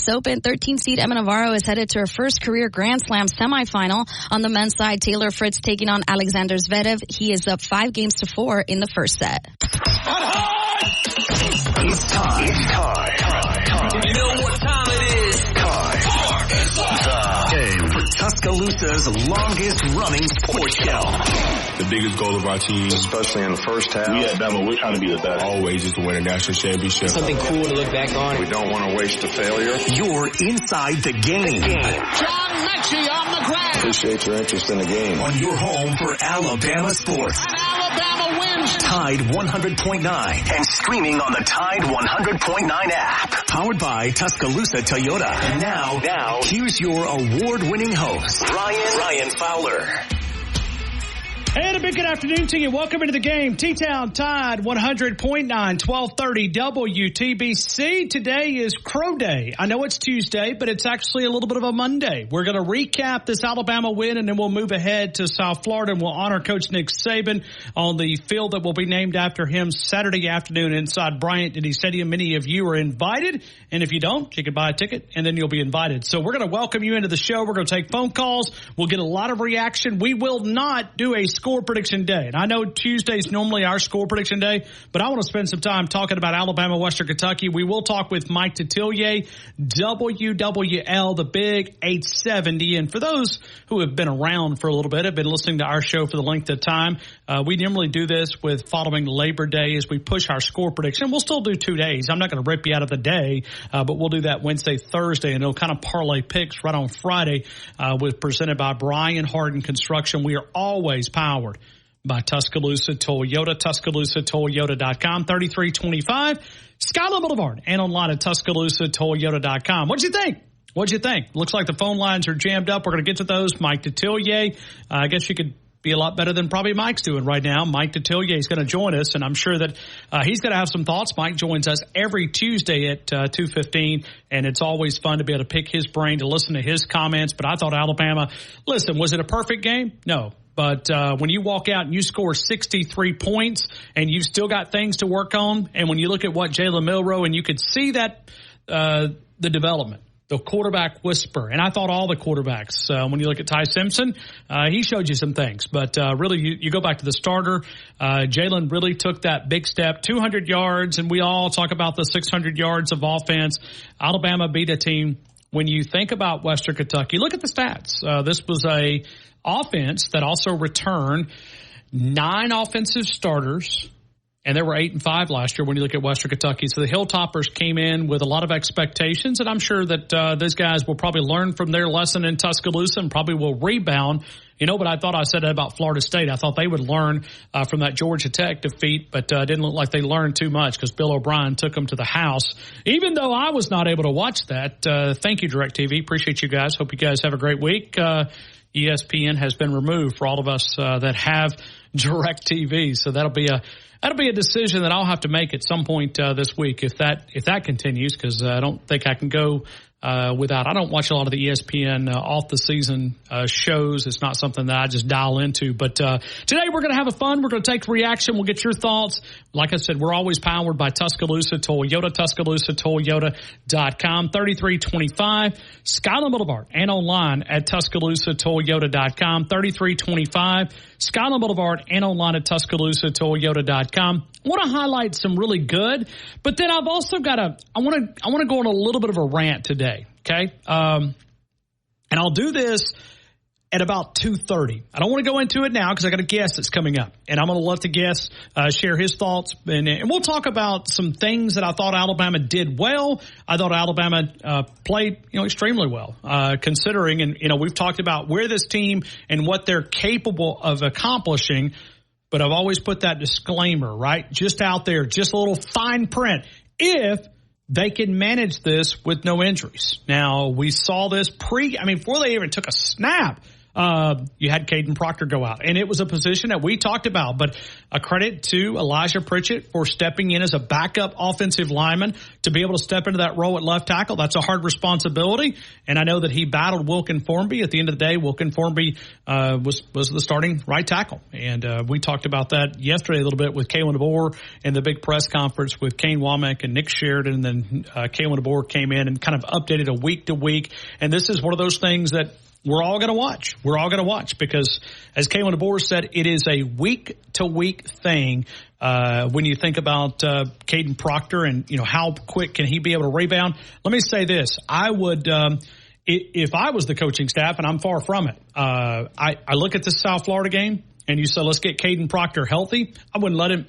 U.S. Open. 13 seed Emma Navarro is headed to her first career Grand Slam semifinal. On the men's side, Taylor Fritz taking on Alexander Zverev. He is up 5-4 in the first set. It's time. You know what time it is? The game for Tuscaloosa's longest running sports show. The biggest goal of our team, especially in the first half, we're trying to be the best. Always is to win a national championship. Something cool to look back on. We don't want to waste a failure. You're inside the game. John Mechie on the ground. Appreciate your interest in the game. On your home for Alabama sports. And Alabama wins. Tide 100.9 and streaming on the Tide 100.9 app. Powered by Tuscaloosa Toyota. And now, here's your award-winning host, Ryan Fowler. And a big good afternoon to you. Welcome into the game. T-Town Tide 100.9, 1230 WTBC. Today is Crow Day. I know it's Tuesday, but it's actually a little bit of a Monday. We're going to recap this Alabama win, and then we'll move ahead to South Florida, and we'll honor Coach Nick Saban on the field that will be named after him Saturday afternoon inside Bryant-Denny Stadium. Many of you are invited, and if you don't, you can buy a ticket, and then you'll be invited. So we're going to welcome you into the show. We're going to take phone calls. We'll get a lot of reaction. We will not do a score prediction day. And I know Tuesday's normally our score prediction day, but I want to spend some time talking about Alabama, Western Kentucky. We will talk with Mike Detillier, WWL, the big 870. And for those who have been around for a little bit, have been listening to our show for the length of time, we normally do this with following Labor Day as we push our score prediction. We'll still do 2 days. I'm not going to rip you out of the day, but we'll do that Wednesday, Thursday, and it'll kind of parlay picks right on Friday with presented by Brian Harden Construction. We are always powered by Tuscaloosa Toyota, TuscaloosaToyota.com, 3325 Skyline Boulevard, and online at TuscaloosaToyota.com. What'd you think? Looks like the phone lines are jammed up. We're going to get to those. Mike Detillier, I guess you could be a lot better than probably Mike's doing right now. Mike Detillier is going to join us, and I'm sure that he's going to have some thoughts. Mike joins us every Tuesday at 2:15, and it's always fun to be able to pick his brain, to listen to his comments. But I thought Alabama, listen, was it a perfect game? No. But when you walk out and you score 63 points and you've still got things to work on, and when you look at what Jalen Milroe, and you could see that the development, the quarterback whisper, and I thought all the quarterbacks, when you look at Ty Simpson, he showed you some things. But really, you go back to the starter. Jalen really took that big step, 200 yards, and we all talk about the 600 yards of offense. Alabama beat a team. When you think about Western Kentucky, look at the stats. This was a offense that also returned 9 offensive starters, and they were 8-5 last year when you look at Western Kentucky. So the Hilltoppers came in with a lot of expectations, and I'm sure that those guys will probably learn from their lesson in Tuscaloosa and probably will rebound. You know, but I thought I said that about Florida State. I thought they would learn from that Georgia Tech defeat, but didn't look like they learned too much because Bill O'Brien took them to the house. Even though I was not able to watch that, thank you, DirecTV. Appreciate you guys. Hope you guys have a great week. ESPN has been removed for all of us that have DirecTV, so that'll be a decision that I'll have to make at some point this week if that continues, because I don't think I can go without. I don't watch a lot of the ESPN off the season shows. It's not something that I just dial into. But today we're going to have a fun. We're going to take reaction. We'll get your thoughts. Like I said, we're always powered by Tuscaloosa Toyota, TuscaloosaToyota.com, 3325 Skyline Boulevard, and online at TuscaloosaToyota.com, 3325 Skyline Boulevard, and online at TuscaloosaToyota.com. I want to highlight some really good, but then I've also got I want to go on a little bit of a rant today, okay? And I'll do this at about 2:30. I don't want to go into it now because I got a guest that's coming up, and I'm going to let the guest share his thoughts, and we'll talk about some things that I thought Alabama did well. I thought Alabama played, extremely well, considering, and we've talked about where this team and what they're capable of accomplishing. But I've always put that disclaimer, right? Just out there, just a little fine print. If they can manage this with no injuries. Now, we saw this before they even took a snap, you had Caden Proctor go out. And it was a position that we talked about. But a credit to Elijah Pritchett for stepping in as a backup offensive lineman to be able to step into that role at left tackle. That's a hard responsibility, and I know that he battled Wilkin Formby. At the end of the day, Wilkin Formby was the starting right tackle, and we talked about that yesterday a little bit with Kalen DeBoer in the big press conference with Kane Womack and Nick Sheridan, and then Kalen DeBoer came in and kind of updated a week to week, and this is one of those things that we're all going to watch. We're all going to watch because, as Kalen DeBoer said, it is a week-to-week thing when you think about Caden Proctor and, how quick can he be able to rebound. Let me say this. I would, if I was the coaching staff, and I'm far from it, I look at this South Florida game, and you say, let's get Caden Proctor healthy. I wouldn't let him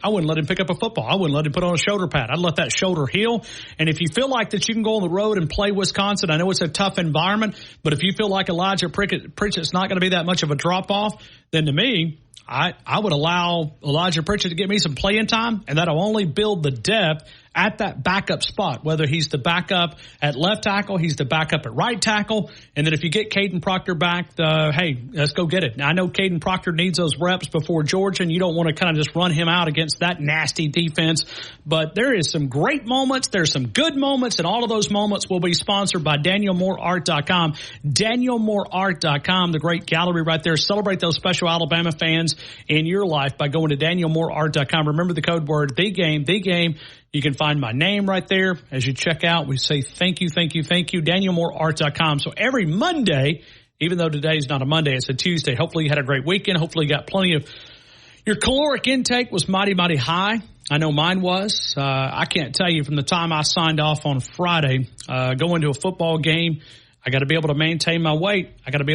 pick up a football. I wouldn't let him put on a shoulder pad. I'd let that shoulder heal. And if you feel like that you can go on the road and play Wisconsin, I know it's a tough environment, but if you feel like Elijah Pritchett's not going to be that much of a drop off, then to me, I would allow Elijah Pritchett to get me some playing time, and that'll only build the depth at that backup spot, whether he's the backup at left tackle, he's the backup at right tackle, and then if you get Caden Proctor back, hey, let's go get it. Now, I know Caden Proctor needs those reps before Georgia, and you don't want to kind of just run him out against that nasty defense, but there is some great moments, there's some good moments, and all of those moments will be sponsored by DanielMooreArt.com. DanielMooreArt.com, the great gallery right there. Celebrate those special Alabama fans in your life by going to DanielMooreArt.com. Remember the code word, the game. You can find my name right there. As you check out, we say thank you, DanielMooreArt.com. So every Monday, even though today's not a Monday, it's a Tuesday. Hopefully you had a great weekend. Hopefully you got plenty of – your caloric intake was mighty, mighty high. I know mine was. I can't tell you from the time I signed off on Friday, going to a football game, I got to be able to maintain my weight. I'm going to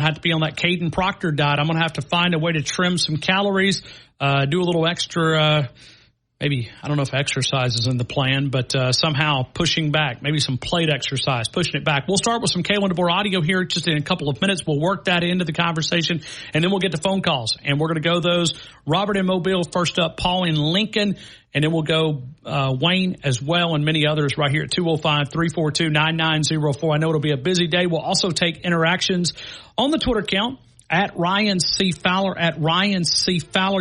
have to be on that Caden Proctor diet. I'm going to have to find a way to trim some calories, do a little extra maybe, I don't know if exercise is in the plan, but somehow pushing back, maybe some plate exercise, pushing it back. We'll start with some Kalen DeBoer audio here just in a couple of minutes. We'll work that into the conversation, and then we'll get to phone calls. And we're going to go those. Robert in Mobile, first up, Paul in Lincoln, and then we'll go Wayne as well and many others right here at 205-342-9904. I know it'll be a busy day. We'll also take interactions on the Twitter account. At Ryan C. Fowler,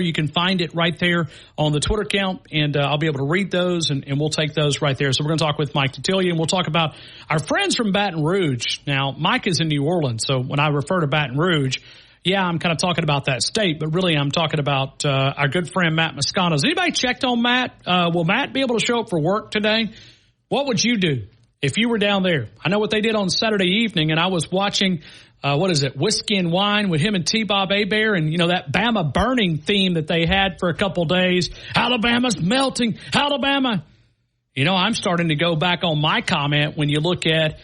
you can find it right there on the Twitter account, and I'll be able to read those, and we'll take those right there. So we're going to talk with Mike Detillier, and we'll talk about our friends from Baton Rouge. Now, Mike is in New Orleans, so when I refer to Baton Rouge, yeah, I'm kind of talking about that state, but really I'm talking about our good friend Matt Moscano. Has anybody checked on Matt? Will Matt be able to show up for work today? What would you do if you were down there? I know what they did on Saturday evening, and I was watching Whiskey and Wine with him and T-Bob Hebert, and, that Bama burning theme that they had for a couple days. Alabama's melting. Alabama. I'm starting to go back on my comment when you look at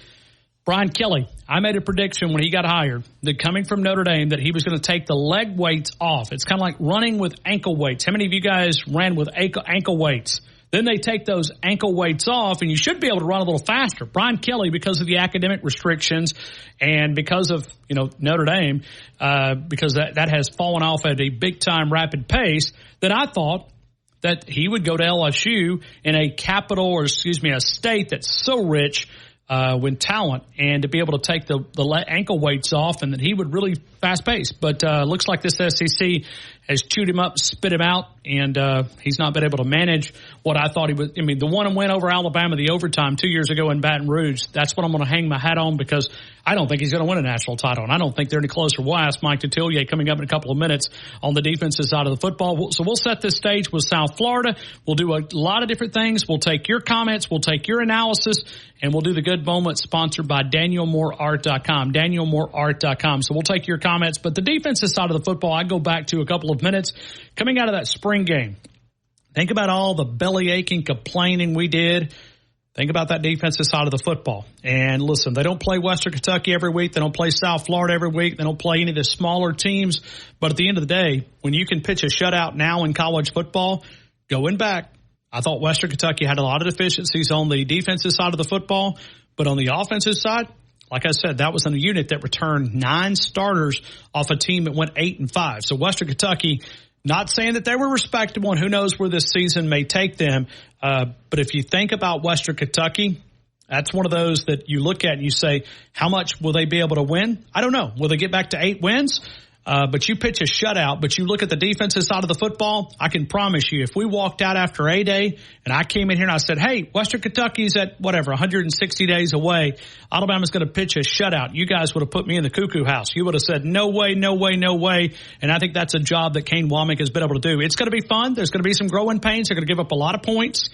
Brian Kelly. I made a prediction when he got hired that coming from Notre Dame that he was going to take the leg weights off. It's kind of like running with ankle weights. How many of you guys ran with ankle weights? Then they take those ankle weights off, and you should be able to run a little faster. Brian Kelly, because of the academic restrictions and because of, Notre Dame, because that has fallen off at a big-time rapid pace, that I thought that he would go to LSU in a a state that's so rich with talent, and to be able to take the ankle weights off, and that he would really fast-pace. But looks like this SEC has chewed him up, spit him out, and he's not been able to manage what I thought he would. I mean, the one win over Alabama, the overtime 2 years ago in Baton Rouge, that's what I'm going to hang my hat on, because I don't think he's going to win a national title, and I don't think they're any closer. We'll ask Mike Detillier coming up in a couple of minutes on the defensive side of the football. So we'll set this stage with South Florida. We'll do a lot of different things. We'll take your comments. We'll take your analysis, and we'll do the good moments sponsored by DanielMooreArt.com. DanielMooreArt.com. So we'll take your comments. But the defensive side of the football, I go back to a couple of minutes coming out of that spring game. Think about all the belly aching, complaining we did. Think about that defensive side of the football. And listen, they don't play Western Kentucky every week. They don't play South Florida every week. They don't play any of the smaller teams. But at the end of the day, when you can pitch a shutout now in college football, going back, I thought Western Kentucky had a lot of deficiencies on the defensive side of the football. But on the offensive side, like I said, that was a unit that returned 9 starters off a team that went 8-5. So Western Kentucky, not saying that they were respectable, and who knows where this season may take them. But if you think about Western Kentucky, that's one of those that you look at and you say, how much will they be able to win? I don't know. Will they get back to 8 wins? but you pitch a shutout, but you look at the defensive side of the football, I can promise you, if we walked out after A-Day and I came in here and I said, hey, Western Kentucky's at 160 days away, Alabama's going to pitch a shutout, you guys would have put me in the cuckoo house. You would have said, no way, no way, no way. And I think that's a job that Kane Wommack has been able to do. It's going to be fun. There's going to be some growing pains. They're going to give up a lot of points.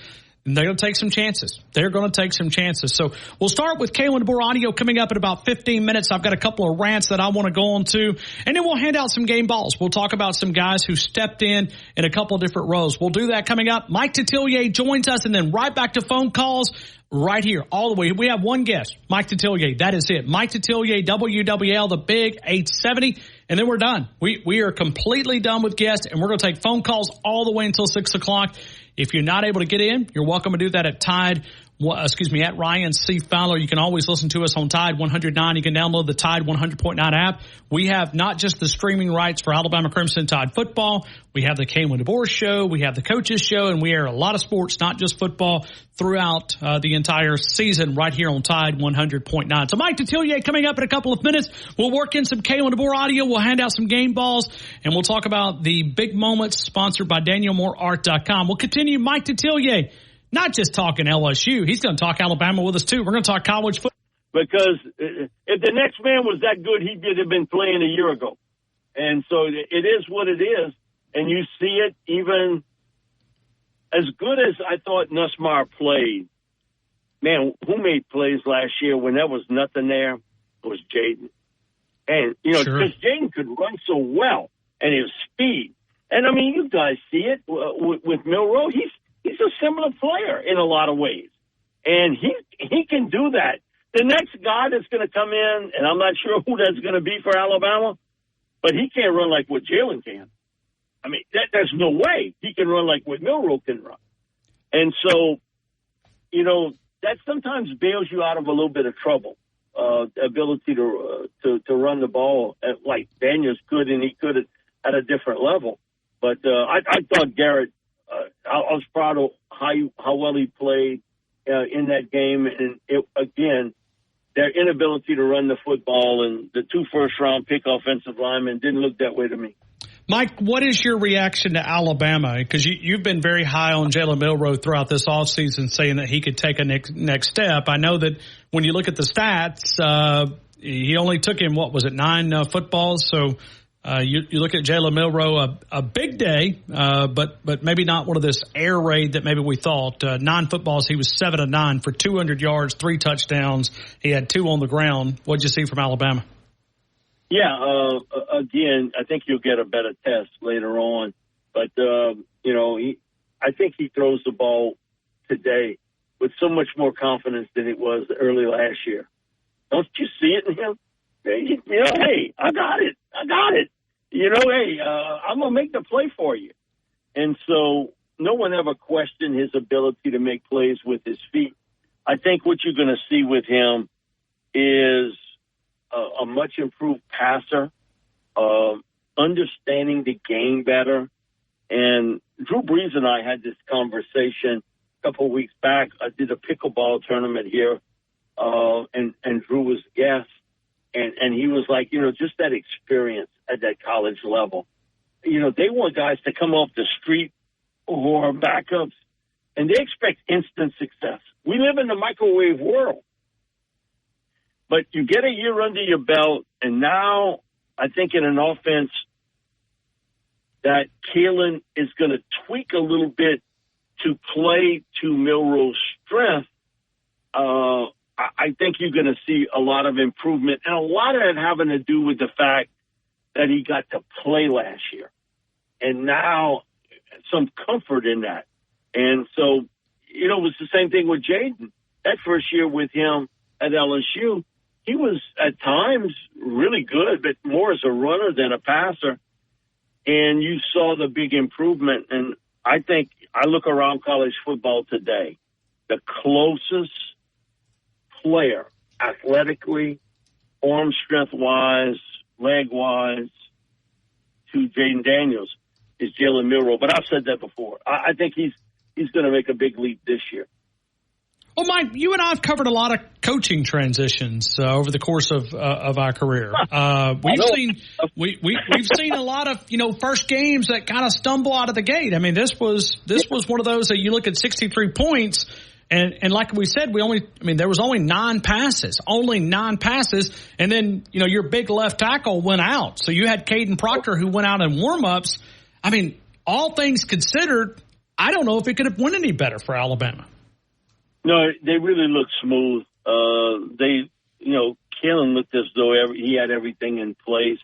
And they're going to take some chances. They're going to take some chances. So we'll start with Kalen DeBoer audio coming up in about 15 minutes. I've got a couple of rants that I want to go on to. And then we'll hand out some game balls. We'll talk about some guys who stepped in a couple of different roles. We'll do that coming up. Mike Detillier joins us, and then right back to phone calls right here all the way. We have one guest, Mike Detillier. That is it. Mike Detillier, WWL, the big 870. And then we're done. We are completely done with guests, and we're going to take phone calls all the way until 6 o'clock. If you're not able to get in, you're welcome to do that at at Ryan C. Fowler. You can always listen to us on Tide 109. You can download the Tide 100.9 app. We have not just the streaming rights for Alabama Crimson Tide football. We have the Kalen DeBoer show. We have the coaches show, and we air a lot of sports, not just football, throughout the entire season right here on Tide 100.9. So Mike Detillier coming up in a couple of minutes. We'll work in some Kalen DeBoer audio. We'll hand out some game balls, and we'll talk about the big moments sponsored by DanielMooreArt.com. We'll continue Mike Detillier. Not just talking LSU. He's going to talk Alabama with us, too. We're going to talk college football. Because if the next man was that good, he would have been playing a year ago. And so it is what it is. And you see it even as good as I thought Nussmeier played. Man, who made plays last year when there was nothing there? It was Jaden. And, because Jaden could run so well and his speed. And, I mean, you guys see it with Milroe. He's a similar player in a lot of ways. And he can do that. The next guy that's going to come in, and I'm not sure who that's going to be for Alabama, but he can't run like what Jalen can. I mean, there's no way he can run like what Milroe can run. And so, that sometimes bails you out of a little bit of trouble, the ability to run the ball like Daniels could, and he could at a different level. But I thought Garrett, I was proud of how well he played in that game. And again, their inability to run the football and the 2 first-round pick offensive linemen didn't look that way to me. Mike, what is your reaction to Alabama? Because you've been very high on Jalen Milroe throughout this offseason, saying that he could take a next step. I know that when you look at the stats, he only took him, 9 footballs, so you look at Jalen Milroe, a big day, but maybe not one of this air raid that maybe we thought. 9 footballs, he was 7 of 9 for 200 yards, 3 touchdowns. He had 2 on the ground. What'd you see from Alabama? Yeah, again, I think you'll get a better test later on. But, I think he throws the ball today with so much more confidence than it was early last year. Don't you see it in him? Hey, I got it. I'm going to make the play for you. And so no one ever questioned his ability to make plays with his feet. I think what you're going to see with him is a much improved passer, understanding the game better. And Drew Brees and I had this conversation a couple of weeks back. I did a pickleball tournament here, and Drew was a guest. And he was like, just that experience at that college level. They want guys to come off the street or backups, and they expect instant success. We live in the microwave world. But you get a year under your belt, and now I think in an offense that Kalen is going to tweak a little bit to play to Milroe's strength, I think you're going to see a lot of improvement, and a lot of it having to do with the fact that he got to play last year. And now some comfort in that. And so, it was the same thing with Jaden. That first year with him at LSU, he was at times really good, but more as a runner than a passer. And you saw the big improvement. And I think I look around college football today, the closest player athletically, arm strength-wise, leg-wise to Jaden Daniels is Jalen Milroe. But I've said that before. I think he's going to make a big leap this year. Well, Mike, you and I have covered a lot of coaching transitions over the course of our career. We've seen a lot of first games that kind of stumble out of the gate. I mean, this was one of those that you look at 63 points, and like we said, there was only 9 passes, and then your big left tackle went out, so you had Caden Proctor who went out in warmups. I mean, all things considered, I don't know if it could have went any better for Alabama. No, they really looked smooth. Kalen looked as though he had everything in place.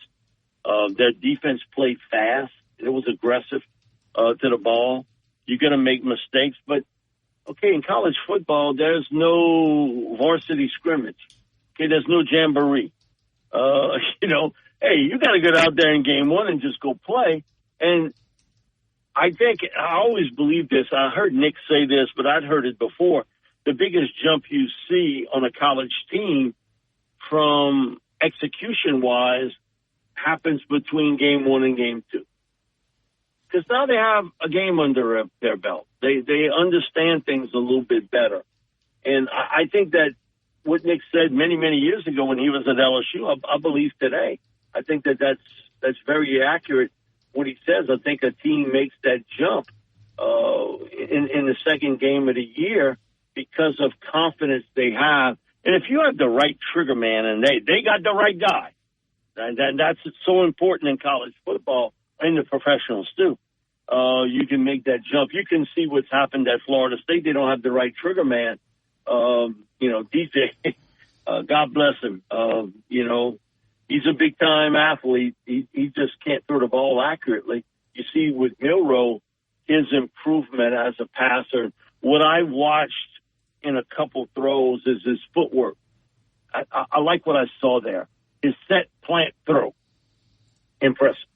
Their defense played fast. It was aggressive to the ball. You're going to make mistakes. But, okay, in college football, there's no varsity scrimmage. Okay, there's no jamboree. Hey, you got to get out there in game one and just go play. And I always believe this. I heard Nick say this, but I'd heard it before. The biggest jump you see on a college team from execution-wise happens between game 1 and game 2. Because now they have a game under their belt. They understand things a little bit better. And I think that what Nick said many, many years ago when he was at LSU, I believe today. I think that's very accurate what he says. I think a team makes that jump in the second game of the year because of confidence they have. And if you have the right trigger man and they got the right guy, and that's so important in college football and the professionals too. You can make that jump. You can see what's happened at Florida State. They don't have the right trigger man. DJ, God bless him. He's a big time athlete. He just can't throw the ball accurately. You see with Milroe, his improvement as a passer. What I watched in a couple throws is his footwork. I like what I saw there. His set, plant, throw. Impressive.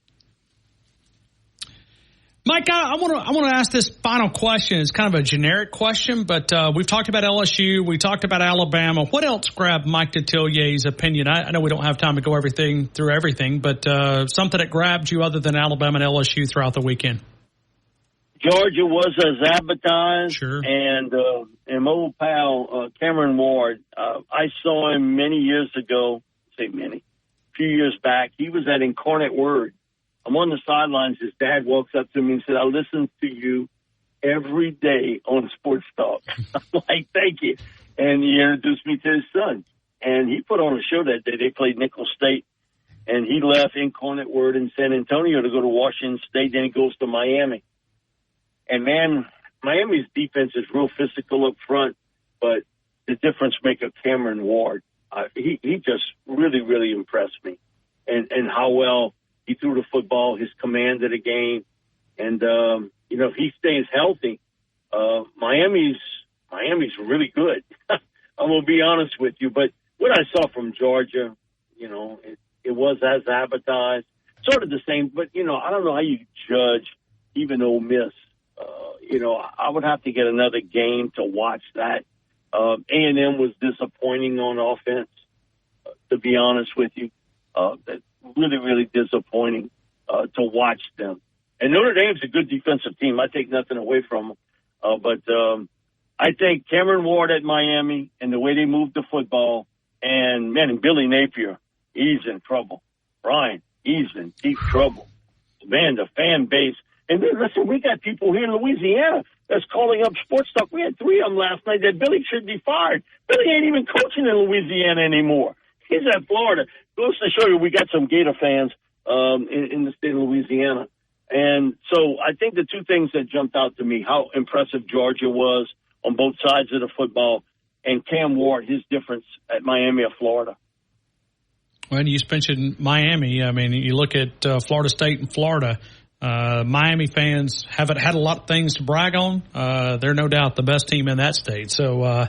Mike, I want to ask this final question. It's kind of a generic question, but we've talked about LSU. We talked about Alabama. What else grabbed Mike Detillier's opinion? I know we don't have time to go through everything, but something that grabbed you other than Alabama and LSU throughout the weekend. Georgia was as advertised, sure. And my old pal, Cameron Ward, I saw him many years ago, a few years back. He was at Incarnate Word. I'm on the sidelines. His dad walks up to me and said, I listen to you every day on Sports Talk. I'm like, thank you. And he introduced me to his son. And he put on a show that day. They played Nicholls State. And he left Incarnate Word in San Antonio to go to Washington State. Then he goes to Miami. And, man, Miami's defense is real physical up front, but the difference maker, Cameron Ward, he just really, really impressed me. And how well he threw the football, his command of the game. And, if he stays healthy, Miami's really good. I'm going to be honest with you. But what I saw from Georgia, it was as advertised. Sort of the same, but, I don't know how you judge even Ole Miss. I would have to get another game to watch that. A&M was disappointing on offense, to be honest with you. Really, really disappointing to watch them. And Notre Dame's a good defensive team. I take nothing away from them. But I think Cameron Ward at Miami and the way they moved the football, and Billy Napier, he's in trouble. Brian, he's in deep trouble. Man, the fan base. And then, listen, we got people here in Louisiana that's calling up Sports Talk. We had 3 of them last night that Billy should be fired. Billy ain't even coaching in Louisiana anymore. He's at Florida. Goes to show you we got some Gator fans in the state of Louisiana. And so I think the 2 things that jumped out to me, how impressive Georgia was on both sides of the football, and Cam Ward, his difference at Miami or Florida. Well, you mentioned Miami. I mean, you look at Florida State and Florida. Miami fans haven't had a lot of things to brag on. They're no doubt the best team in that state. So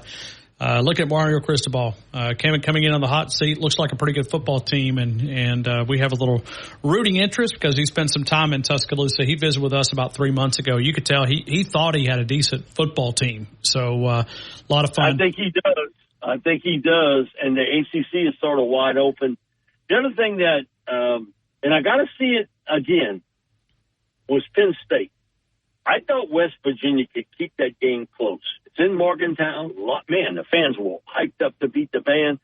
look at Mario Cristobal coming in on the hot seat. Looks like a pretty good football team, and we have a little rooting interest because he spent some time in Tuscaloosa. He visited with us about 3 months ago. You could tell he thought he had a decent football team. So a lot of fun. I think he does. And the ACC is sort of wide open. The other thing that, and I got to see it again, was Penn State. I thought West Virginia could keep that game close. It's in Morgantown. Man, the fans were hyped up to beat the band.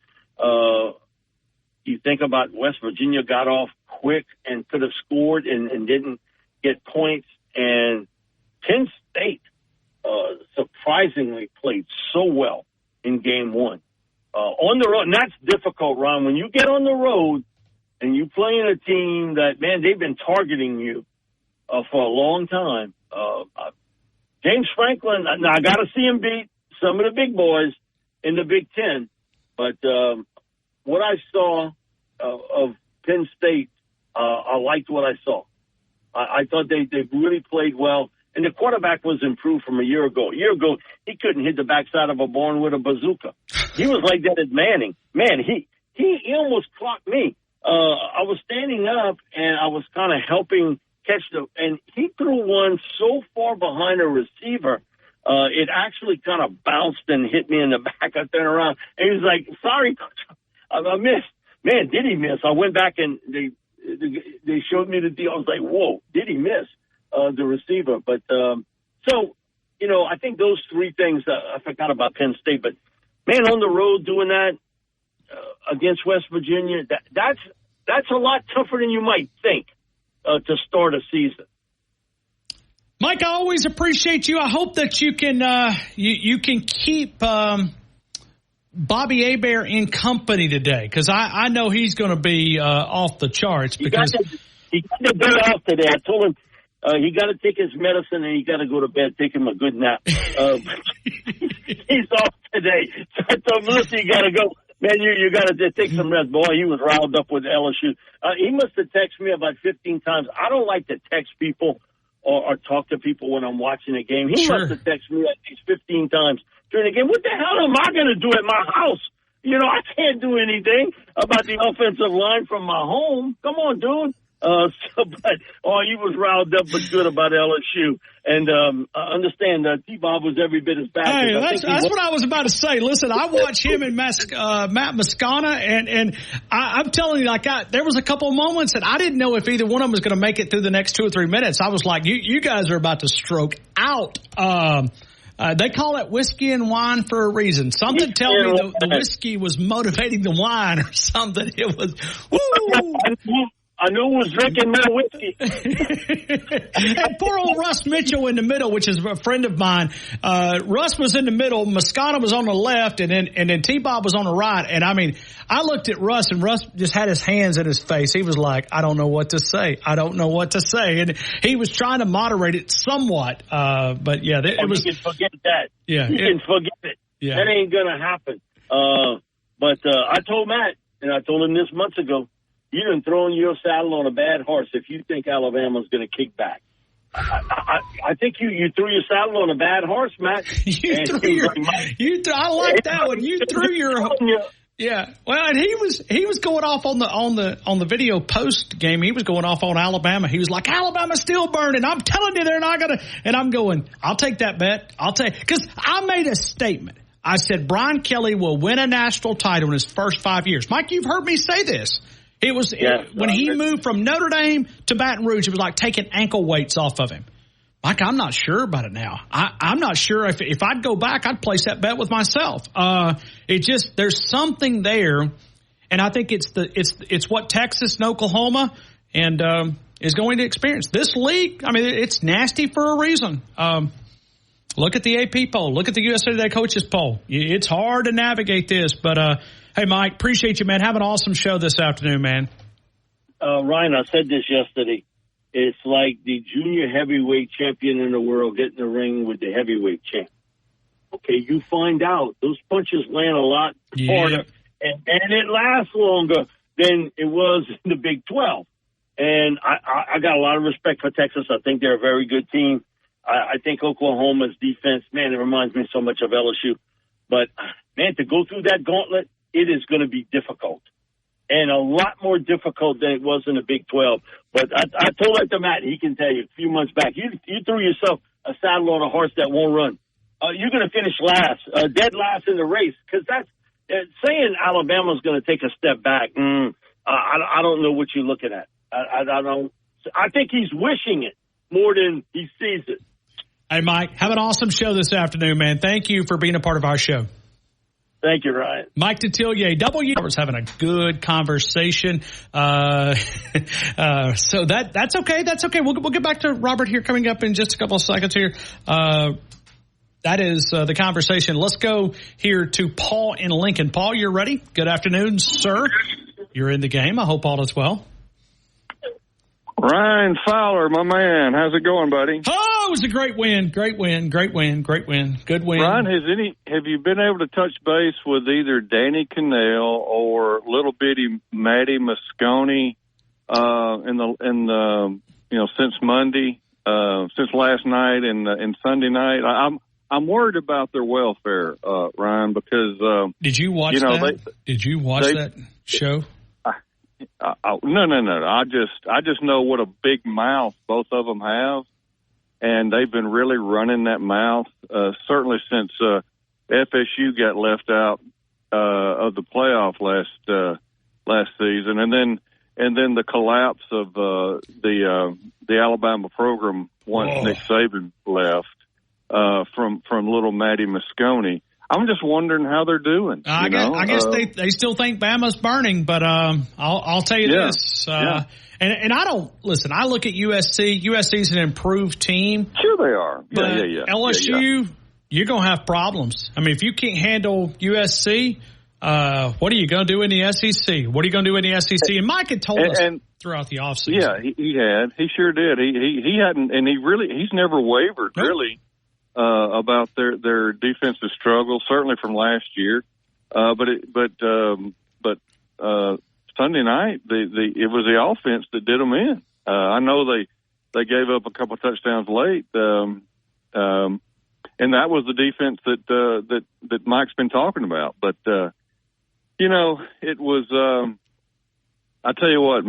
You think about West Virginia got off quick and could have scored and didn't get points. And Penn State surprisingly played so well in game one. On the road, and that's difficult, Ron. When you get on the road and you play in a team that, man, they've been targeting you for a long time. James Franklin, now I got to see him beat some of the big boys in the Big Ten. But what I saw of Penn State, I liked what I saw. I thought they really played well. And the quarterback was improved from a year ago. A year ago, he couldn't hit the backside of a barn with a bazooka. He was like that at Manning. Man, he almost clocked me. I was standing up, and I was kind of helping catch and he threw one so far behind a receiver, it actually kind of bounced and hit me in the back. I turned around, and he was like, sorry, Coach, I missed. Man, did he miss? I went back, and they showed me the deal. I was like, whoa, did he miss? The receiver. But, so, you know, I think those three things, I forgot about Penn State, but man, on the road doing that, against West Virginia, that's a lot tougher than you might think, to start a season. Mike, I always appreciate you. I hope that you can, you can keep, Bobby Hebert in company today, because I know he's going to be, off the charts because he got the day off today. I told him, he got to take his medicine and he got to go to bed, take him a good nap. He's off today. So I told him, listen, you got to go. Man, you got to take some rest. Boy, he was riled up with LSU. He must have texted me about 15 times. I don't like to text people or talk to people when I'm watching a game. He must have texted me at least 15 times during the game. What the hell am I going to do at my house? You know, I can't do anything about the offensive line from my home. Come on, dude. He was riled up but good about LSU. And I understand that T-Bob was every bit as bad. Hey, that's what I was about to say. Listen, I watch him and Matt Moscona, and I'm telling you, there was a couple of moments that I didn't know if either one of them was going to make it through the next 2 or 3 minutes. I was like, you guys are about to stroke out. They call it whiskey and wine for a reason. Something tell me the whiskey was motivating the wine or something. It was, woo! I knew who was drinking my whiskey. And poor old Russ Mitchell in the middle, which is a friend of mine. Russ was in the middle, Moscona was on the left, and then T-Bob was on the right. And I mean, I looked at Russ, and Russ just had his hands in his face. He was like, I don't know what to say. I don't know what to say. And he was trying to moderate it somewhat. But yeah, it was. You can forget that. Yeah. You can forget it. Yeah. That ain't going to happen. But I told Matt, and I told him this months ago, you done thrown your saddle on a bad horse if you think Alabama's going to kick back. I think you threw your saddle on a bad horse, Matt. I like that one. You threw your. Yeah. Well, and he was going off on the video post game. He was going off on Alabama. He was like, Alabama's still burning. I'm telling you, they're not gonna. And I'm going, I'll take that bet. Because I made a statement. I said Brian Kelly will win a national title in his first 5 years. Mike, you've heard me say this. When he moved from Notre Dame to Baton Rouge, it was like taking ankle weights off of him. Mike, I'm not sure about it now. I'm not sure if I'd go back, I'd place that bet with myself. There's something there, and I think it's what Texas and Oklahoma and is going to experience. This league, I mean, it's nasty for a reason. Look at the AP poll. Look at the USA Today coaches poll. It's hard to navigate this, but hey, Mike, appreciate you, man. Have an awesome show this afternoon, man. Ryan, I said this yesterday. It's like the junior heavyweight champion in the world getting the ring with the heavyweight champ. Okay, you find out those punches land a lot harder, and it lasts longer than it was in the Big 12. And I got a lot of respect for Texas. I think they're a very good team. I think Oklahoma's defense, man, it reminds me so much of LSU. But, man, to go through that gauntlet, it is going to be difficult. And a lot more difficult than it was in the Big 12. But I told that to Matt, he can tell you, a few months back, you threw yourself a saddle on a horse that won't run. You're going to finish last, dead last in the race. Because that's saying Alabama's going to take a step back. I don't know what you're looking at. I think he's wishing it more than he sees it. Hey, Mike, have an awesome show this afternoon, man. Thank you for being a part of our show. Thank you, Ryan. Mike Detillier, was having a good conversation. So that's okay. That's okay. We'll get back to Robert here coming up in just a couple of seconds here. That is the conversation. Let's go here to Paul in Lincoln. Paul, you're ready? Good afternoon, sir. You're in the game. I hope all is well. Ryan Fowler, my man. How's it going, buddy? Oh, it was a great win. Great win. Good win. Ryan, have you been able to touch base with either Danny Cannell or little bitty Maddie Mosconi since Monday, since last night and Sunday night? I'm worried about their welfare, Ryan, because did you watch that? Did you watch that show? No. I just know what a big mouth both of them have, and they've been really running that mouth certainly since FSU got left out of the playoff last season, and then the collapse of the Alabama program once Nick Saban left from little Maddie Mosconi. I'm just wondering how they're doing. I guess they still think Bama's burning, but I'll tell you this. And I don't listen. I look at USC. USC's an improved team. Sure, they are. Yeah. LSU, you're gonna have problems. I mean, if you can't handle USC, what are you gonna do in the SEC? What are you gonna do in the SEC? And Mike had told us throughout the offseason. Yeah, he had. He sure did. He hadn't, and he's never wavered really. About their defensive struggle, certainly from last year. But Sunday night, it was the offense that did them in. I know they gave up a couple touchdowns late, and that was the defense that Mike's been talking about. But it was. I tell you what,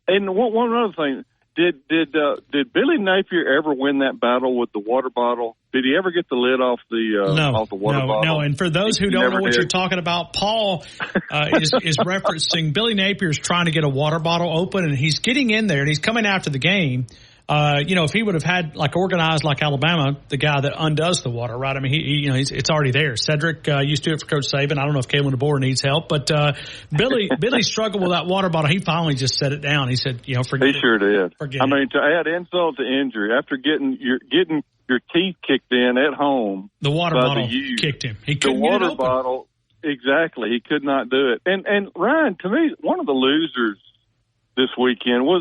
and one other thing. Did Billy Napier ever win that battle with the water bottle? Did he ever get the lid off the water bottle? No. And for those who don't know what you're talking about, Paul is referencing Billy Napier's trying to get a water bottle open, and he's getting in there, and he's coming after the game. If he would have had organized like Alabama, the guy that undoes the water, right? I mean, it's already there. Cedric used to do it for Coach Saban. I don't know if Kalen DeBoer needs help, but Billy struggled with that water bottle. He finally just set it down. He said, forget it. He sure did. Forget I mean, to add insult to injury, after getting your teeth kicked in at home, the water bottle kicked him. He couldn't get it open. The water bottle, exactly. He could not do it. And Ryan, to me, one of the losers this weekend was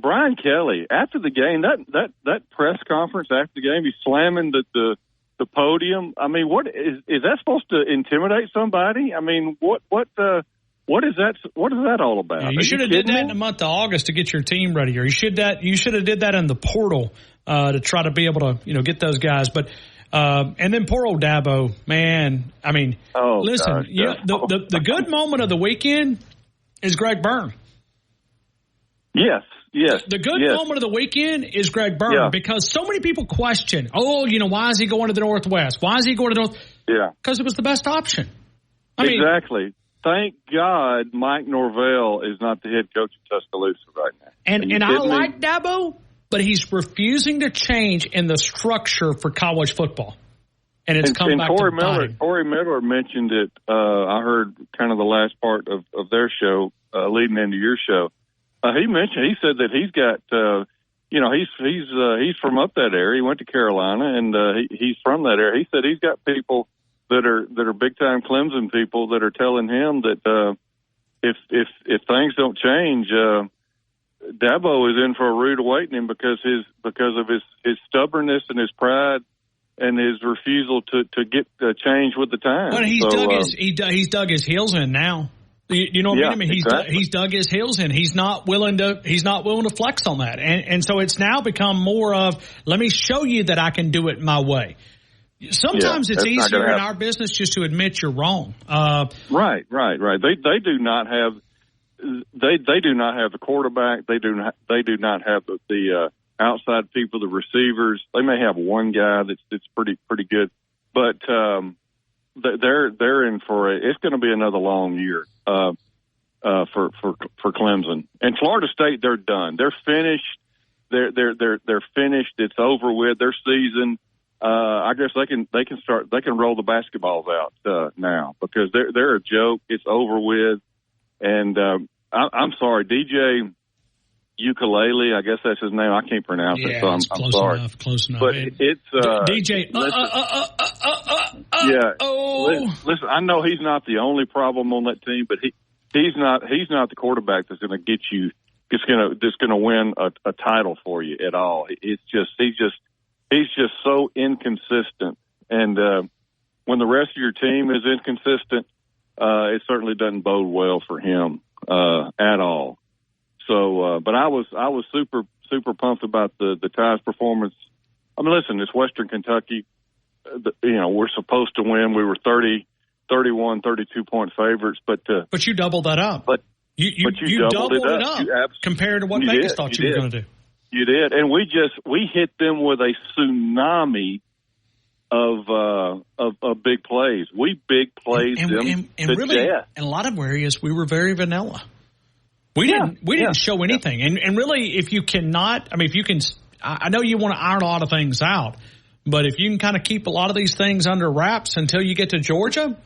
Brian Kelly. After the game, that press conference after the game, he's slamming the podium. I mean, what is that supposed to intimidate somebody? I mean, what is that? What is that all about? Yeah, you should have did that in the month of August to get your team ready, or you should have did that in the portal to try to be able to get those guys. But and then poor old Dabo, man. I mean, listen, gosh, the good moment of the weekend is Greg Byrne. Yes. The good moment of the weekend is Greg Byrne because so many people question, why is he going to the Northwest? Why is he going to the North? Yeah. Because it was the best option. Exactly. Thank God Mike Norvell is not the head coach of Tuscaloosa right now. And I like Dabo, but he's refusing to change in the structure for college football. And it's come back to bite him. Corey Miller mentioned it. I heard kind of the last part of their show leading into your show. He said that he's got, he's from up that area. He went to Carolina, and he's from that area. He said he's got people that are big time Clemson people that are telling him that if things don't change, Dabo is in for a rude awakening because of his stubbornness and his pride and his refusal to get change with the times. But he's dug his heels in now. You know what I mean? He's dug his heels in. He's not willing to flex on that. And so it's now become more of, let me show you that I can do it my way. Sometimes it's easier in our business just to admit you're wrong. Right. They do not have the quarterback. They do not have the outside people, the receivers. They may have one guy that's pretty good, but they're in for it's going to be another long year for Clemson and Florida State. They're done. They're finished. they're finished. It's over with. Their season. I guess they can roll the basketballs out now because they're a joke. It's over with. And I'm sorry, DJ Ukulele. I guess that's his name. I can't pronounce it, so I'm sorry. Close enough. But it's DJ. Listen, I know he's not the only problem on that team, but he's not the quarterback that's going to get you. It's going to win a title for you at all. It's just he's just so inconsistent, and when the rest of your team is inconsistent, it certainly doesn't bode well for him at all. So, but I was super pumped about the Tide's performance. I mean, listen, it's Western Kentucky. We're supposed to win. We were 31, 32-point favorites, but you doubled that up. But you doubled it up compared to what Vegas thought you were going to do. You did, and we hit them with a tsunami of big plays. We big plays them to really, death. In a lot of areas, we were very vanilla. We didn't show anything, and really, if you cannot, I mean, if you can, I know you want to iron a lot of things out, but if you can kind of keep a lot of these things under wraps until you get to Georgia.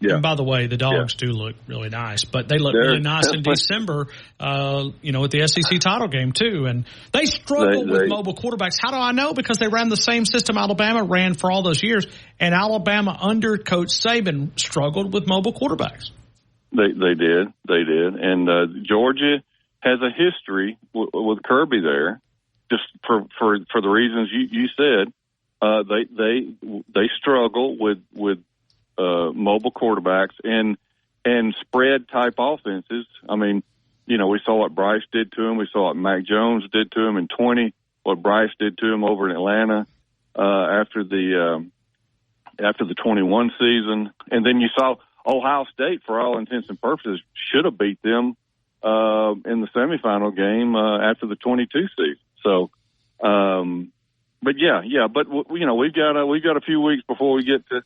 And by the way, the Dogs do look really nice, but they look really nice in December, at the SEC title game too. And they struggle with mobile quarterbacks. How do I know? Because they ran the same system Alabama ran for all those years, and Alabama under Coach Saban struggled with mobile quarterbacks. They did, and Georgia has a history with Kirby there, just for the reasons you said. They struggle with mobile quarterbacks and spread type offenses. I mean, we saw what Bryce did to him. We saw what Mac Jones did to him in 20. What Bryce did to him over in Atlanta after the 21 season, and then you saw Ohio State, for all intents and purposes, should have beat them in the semifinal game after the 22 season. So, but we've got a few weeks before we get to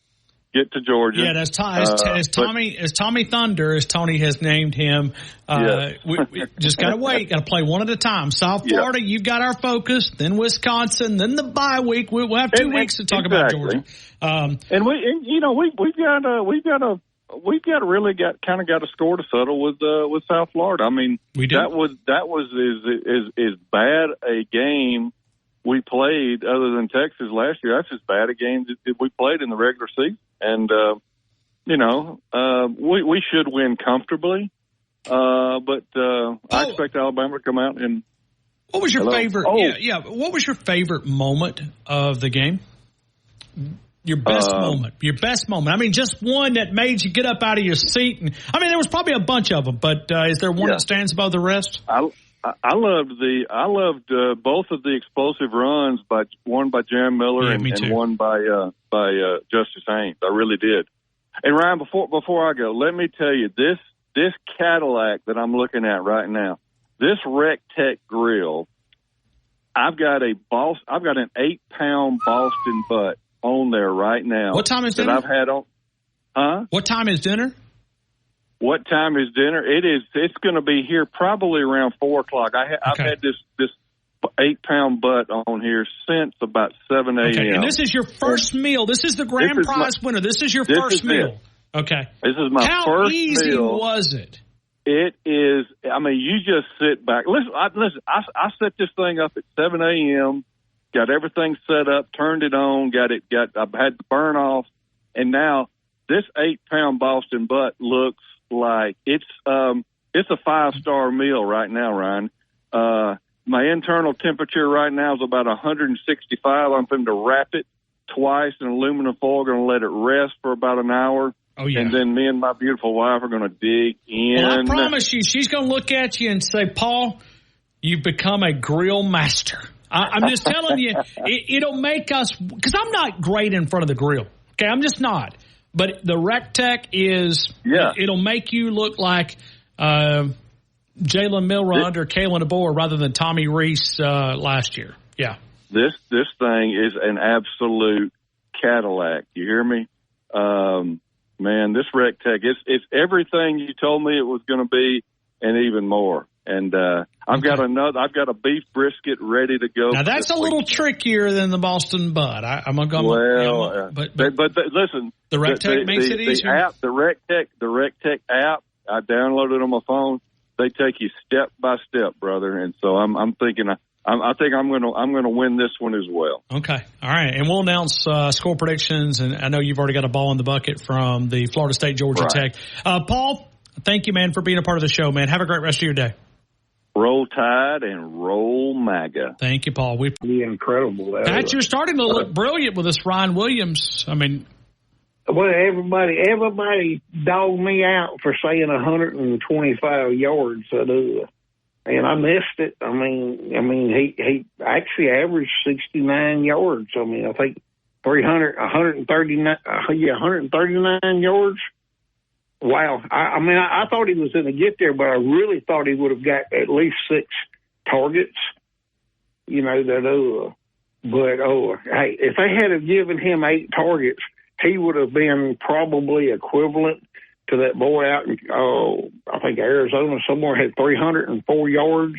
Georgia. Yeah, as Tommy Thunder, as Tony has named him. We just got to wait. Got to play one at a time. South Florida, you've got our focus. Then Wisconsin. Then the bye week. We'll have 2 weeks to talk about Georgia. We've got a score to settle with South Florida. I mean, that was as bad a game we played other than Texas last year. That's as bad a game that we played in the regular season. And, we should win comfortably. But I expect Alabama to come out and. What was your favorite? What was your favorite moment of the game? Your best moment. I mean, just one that made you get up out of your seat. And I mean, there was probably a bunch of them, but is there one that stands above the rest? I loved both of the explosive runs, one by Jam Miller and one by Justice Haynes. I really did. And Ryan, before I go, let me tell you this Cadillac that I'm looking at right now, this Rectech grill. I've got an 8-pound Boston butt on there right now. What time is dinner? That I've had on. Huh? What time is dinner? What time is dinner? It's going to be here probably around 4:00. I've had this 8-pound butt on here since about 7 a.m. Okay, and this is your first meal. This is the grand prize winner. This is your first meal. Okay. This is my first meal. How easy was it? It is. I mean, you just sit back. Listen. I set this thing up at 7 a.m. Got everything set up, turned it on, I had the burn off, and now this 8-pound Boston butt looks like it's a 5-star meal right now, Ryan. My internal temperature right now is about 165. I'm going to wrap it twice in aluminum foil, going to let it rest for about an hour. Oh, yeah. And then me and my beautiful wife are going to dig in. Well, I promise you, she's going to look at you and say, Paul, you've become a grill master. I'm just telling you, it'll make us – because I'm not great in front of the grill. Okay, I'm just not. But the Rectech is it'll make you look like Jalen Milroe under Kalen DeBoer rather than Tommy Reese last year. Yeah. This thing is an absolute Cadillac. You hear me? Man, this Rectech, it's everything you told me it was going to be and even more. And I've got a beef brisket ready to go. Now that's a little trickier than the Boston Butt. I'm gonna go. Well, but listen, the RecTech makes it easier. The RecTech app, I downloaded on my phone. They take you step by step, brother. And so I'm thinking, I think I'm gonna win this one as well. Okay, all right, and we'll announce score predictions. And I know you've already got a ball in the bucket from the Florida State Georgia Tech. Paul, thank you, man, for being a part of the show, man. Have a great rest of your day. Roll Tide and roll MAGA. Thank you, Paul. We've be incredible. Pat, you're starting to look brilliant with this Ryan Williams. I mean, well, everybody dogged me out for saying 125 yards, and I missed it. I mean, he actually averaged 69 yards. I mean, I think 139 yards. Wow. I thought he was going to get there, but I really thought he would have got at least 6 targets, hey, if they had have given him 8 targets, he would have been probably equivalent to that boy out in, I think Arizona somewhere had 304 yards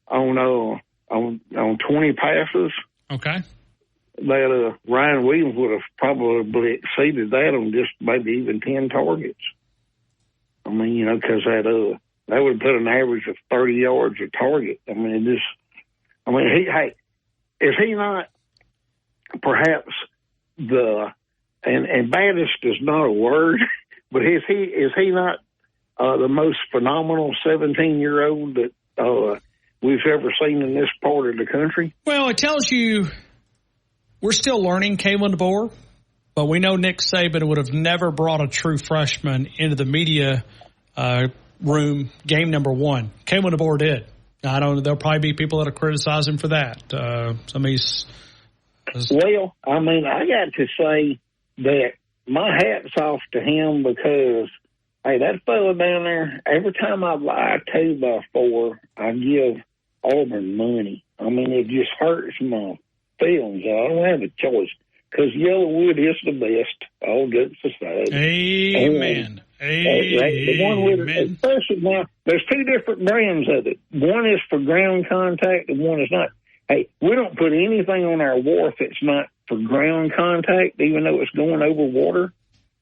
on 20 passes. Okay. That, Ryan Williams would have probably exceeded that on just maybe even 10 targets. I mean, because that would have put an average of 30 yards a target. I mean, is he not perhaps and baddest is not a word, but is he not the most phenomenal 17-year-old that we've ever seen in this part of the country? Well, it tells you we're still learning Kalen DeBoer. But we know Nick Saban would have never brought a true freshman into the media room game number 1. Kalen DeBoer did. I don't know. There'll probably be people that'll criticize him for that. Well, I mean, I got to say that my hat's off to him because, hey, that fella down there, every time I buy a 2x4, I give Auburn money. I mean, it just hurts my feelings. I don't have a choice. Because Yellowwood is the best, all jokes aside. Amen. The one with, especially now, there's 2 different brands of it. One is for ground contact and one is not. Hey, we don't put anything on our wharf that's not for ground contact, even though it's going over water,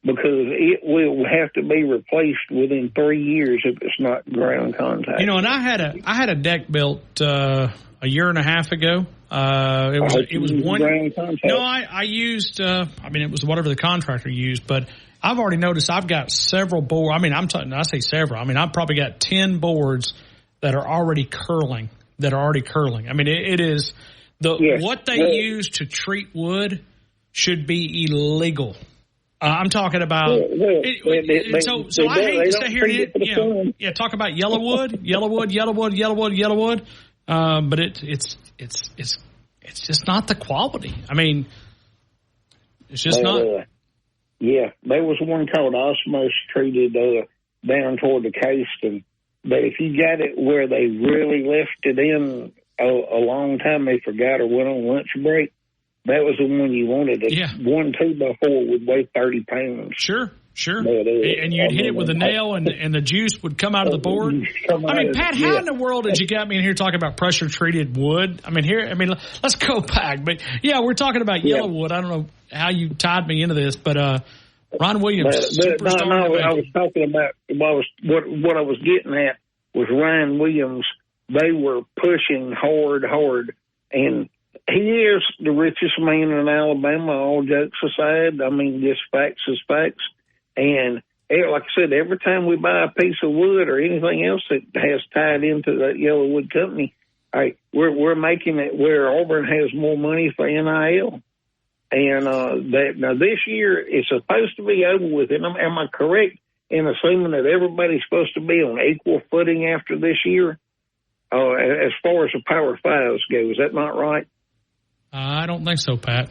because it will have to be replaced within 3 years if it's not ground contact. And I had a deck built a year and a half ago. It was one. No, I used. It was whatever the contractor used, but I've already noticed I've got several boards. I mean, I say several. I mean, I've probably got 10 boards that are already curling. I mean, it is what they use to treat wood should be illegal. I'm talking about. So I hate to sit here and talk about Yellowwood. But it's just not the quality. I mean, it's just not. Yeah, there was one called Osmos treated down toward the coast, but if you got it where they really left it in a long time, they forgot or went on lunch break, that was the one you wanted. One 2x4 would weigh 30 pounds. Sure. And you'd hit it with a nail, and the juice would come out of the board. I mean, Pat, how in the world did you get me in here talking about pressure-treated wood? Let's go back. But, yeah, we're talking about Yellowwood. I don't know how you tied me into this, but Ron Williams, superstar. No, I was talking about what I was getting at was Ryan Williams. They were pushing hard, and he is the richest man in Alabama, all jokes aside. I mean, just facts is facts. And like I said, every time we buy a piece of wood or anything else that has tied into that Yellowwood company, we're making it where Auburn has more money for NIL. And now this year it's supposed to be over with. And am I correct in assuming that everybody's supposed to be on equal footing after this year? As far as the Power Fives go, is that not right? I don't think so, Pat.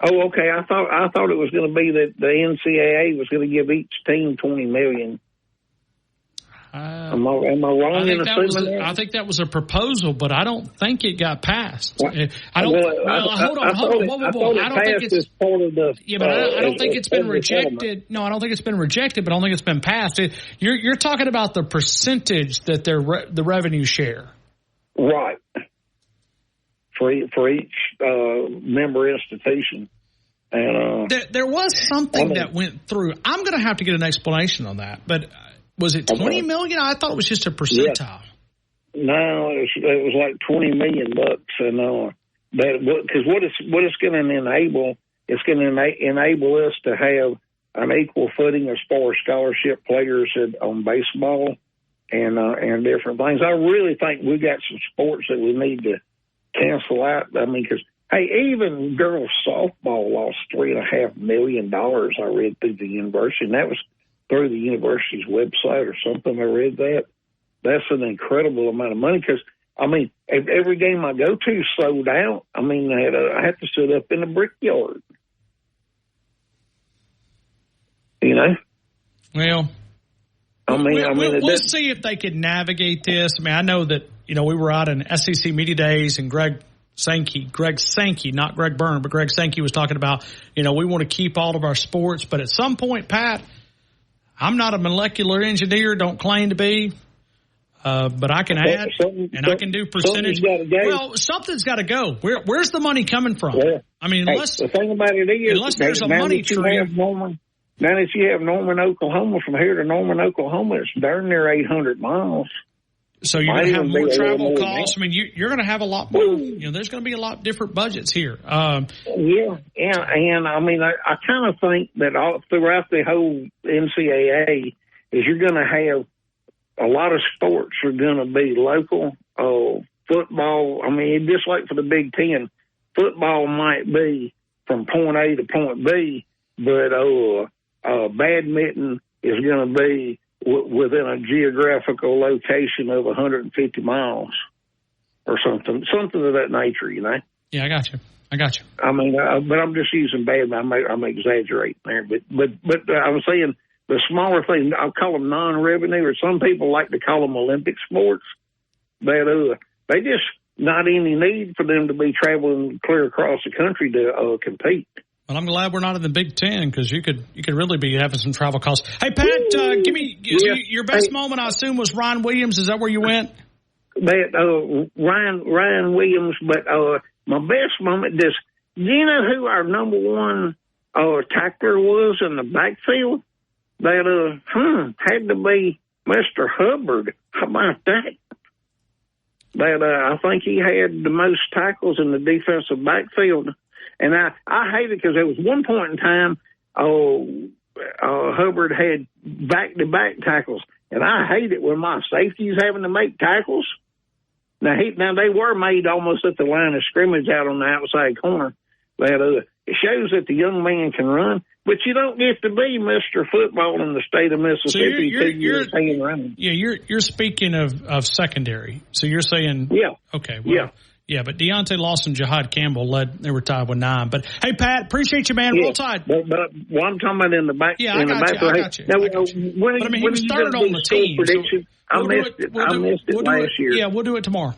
Oh, okay. I thought it was going to be that the NCAA was going to give each team $20 million. Am I wrong in assuming that? I think that was a proposal, but I don't think it got passed. Well, hold on. I don't think it's part of the. Yeah, but I don't think it's been rejected. No, I don't think it's been rejected, but I don't think it's been passed. You're talking about the percentage that the revenue share, right? For each member institution. And there was something that went through. I'm going to have to get an explanation on that, but. Was it $20 million? I thought it was just a percentile. Yeah. No, it was like $20 million, and because what it's going to enable, it's going to enable us to have an equal footing as far as scholarship players on baseball and different things. I really think we got some sports that we need to cancel out. I mean, because even girls softball lost $3.5 million. I read through the university, and that was through the university's website or something. I read that. That's an incredible amount of money because, I mean, every game I go to sold out. I mean, I had to sit up in the brickyard. You know? Well, we'll see if they could navigate this. I mean, I know that, we were out in SEC Media Days and Greg Sankey, not Greg Byrne, but Greg Sankey was talking about, we want to keep all of our sports. But at some point, Pat, I'm not a molecular engineer, don't claim to be, but I can add and I can do percentage. Well, something's got to go. Where's the money coming from? Yeah. I mean, the thing about it is, unless there's a money tree. Now that you have Norman, Oklahoma, from here to Norman, Oklahoma, it's darn near 800 miles. So you're going to have more travel costs. I mean, you're going to have a lot more. There's going to be a lot different budgets here. And I mean, I kind of think that throughout the whole NCAA is you're going to have a lot of sports are going to be local. Football, I mean, just like for the Big Ten, football might be from point A to point B, but badminton is going to be within a geographical location of 150 miles or something of that nature, Yeah, I got you. I mean, but I'm just using bad. I'm exaggerating there, but I'm saying the smaller things. I'll call them non-revenue, or some people like to call them Olympic sports. That they just not any need for them to be traveling clear across the country to compete. Well, I'm glad we're not in the Big Ten because you could really be having some travel costs. Hey, Pat, give me your best moment. I assume was Ryan Williams. Is that where you went? Ryan Williams, but my best moment. Do you know who our number one tackler was in the backfield? That had to be Mr. Hubbard. How about that? That I think he had the most tackles in the defensive backfield. And I hate it because there was one point in time, Hubbard had back-to-back tackles. And I hate it when my safety's having to make tackles. Now they were made almost at the line of scrimmage out on the outside corner. That it shows that the young man can run, but you don't get to be Mr. Football in the state of Mississippi. You're speaking of secondary. So you're saying, okay, yeah, but Deontay Lawson, Jihad Campbell they were tied with 9. But hey, Pat, appreciate you, man. Roll Tide. But I'm talking about in the back. Yeah, I got you. But he was started on the team. Prediction? I missed it last year. Yeah, we'll do it tomorrow.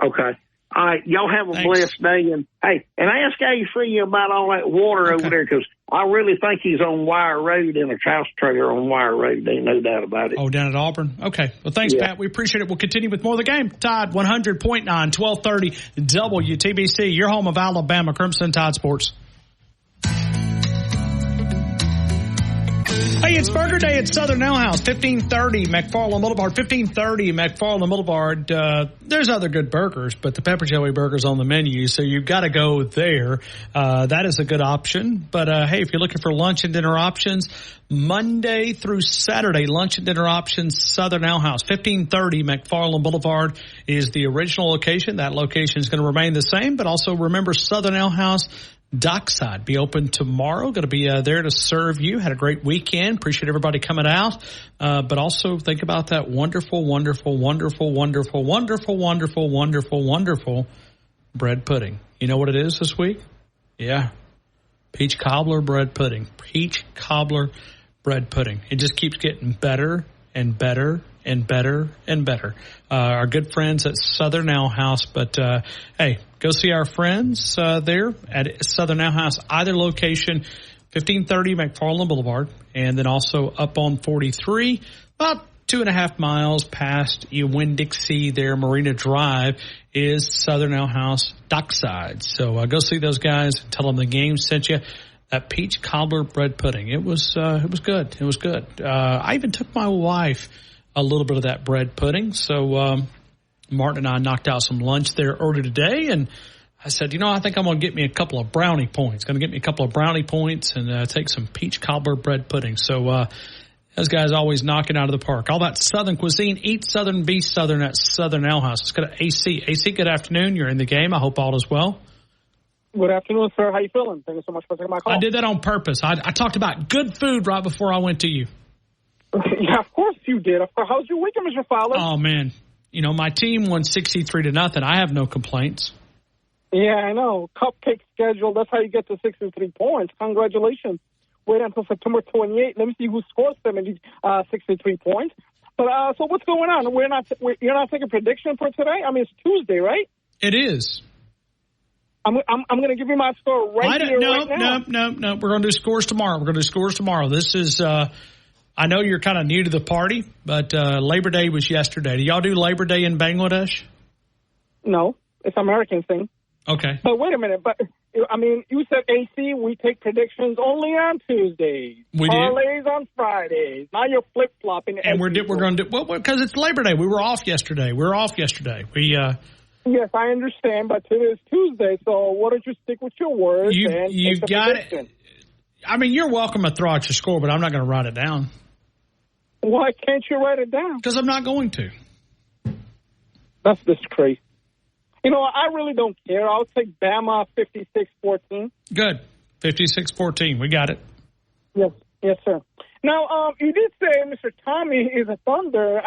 Okay. All right, y'all have a blessed day. And ask A.C. about all that water over there, because I really think he's on Wire Road in a house trailer on Wire Road. There ain't no doubt about it. Oh, down at Auburn? Okay. Well, thanks, Pat. We appreciate it. We'll continue with more of the game. Tide 100.9, 1230 WTBC, your home of Alabama Crimson Tide Sports. Hey, it's Burger Day at Southern Ale House, 1530 McFarland Boulevard. 1530 McFarland Boulevard. There's other good burgers, but the Pepper Jelly Burger's on the menu, so you've got to go there. That is a good option. But, hey, if you're looking for lunch and dinner options, Monday through Saturday, lunch and dinner options, Southern Ale House. 1530 McFarland Boulevard is the original location. That location is going to remain the same, but also remember Southern Ale House Dockside be open tomorrow. Going to be there to serve you. Had a great weekend. Appreciate everybody coming out. But also think about that wonderful, wonderful, wonderful, wonderful, wonderful, wonderful, wonderful, wonderful bread pudding. You know what it is this week? Yeah. Peach cobbler bread pudding. Peach cobbler bread pudding. It just keeps getting better and better and better and better. Our good friends at Southern Ale House. But, hey, go see our friends there at Southern Ale House, either location, 1530 McFarland Boulevard, and then also up on 43, about 2.5 miles past Winn-Dixie there, Marina Drive, is Southern Ale House Dockside. So go see those guys. Tell them the game sent you. That peach cobbler bread pudding. It was good. It was good. I even took my wife a little bit of that bread pudding. So Martin and I knocked out some lunch there earlier today, and I said, I think I'm going to get me a couple of brownie points. Going to get me a couple of brownie points and take some peach cobbler bread pudding. So those guys always knocking out of the park. All that Southern cuisine. Eat Southern, be Southern at Southern Ale House. Let's go to AC. AC, good afternoon. You're in the game. I hope all is well. Good afternoon, sir. How you feeling? Thank you so much for taking my call. I did that on purpose. I talked about good food right before I went to you. Yeah, of course you did. How's your weekend, Mr. Fowler? Oh, man. My team won 63-0. I have no complaints. Yeah, I know. Cupcake schedule. That's how you get to 63 points. Congratulations. Wait until September 28th. Let me see who scores 63 points. But so what's going on? You're not taking prediction for today? I mean, it's Tuesday, right? It is. I'm going to give you my score right now. No. We're going to do scores tomorrow. This is, I know you're kind of new to the party, but Labor Day was yesterday. Do y'all do Labor Day in Bangladesh? No, it's an American thing. Okay. But wait a minute. But I mean, you said AC. We take predictions only on Tuesdays. We do. Parlays on Fridays. Now you're flip flopping. And we're going to do because it's Labor Day. We were off yesterday. Yes, I understand, but today is Tuesday, so why don't you stick with your words? You've got it. I mean, you're welcome to throw out your score, but I'm not going to write it down. Why can't you write it down? Because I'm not going to. That's disgrace. I really don't care. I'll take Bama 56-14. Good. 56-14. We got it. Yes, sir. Now, you did say Mr. Tommy is a Thunder.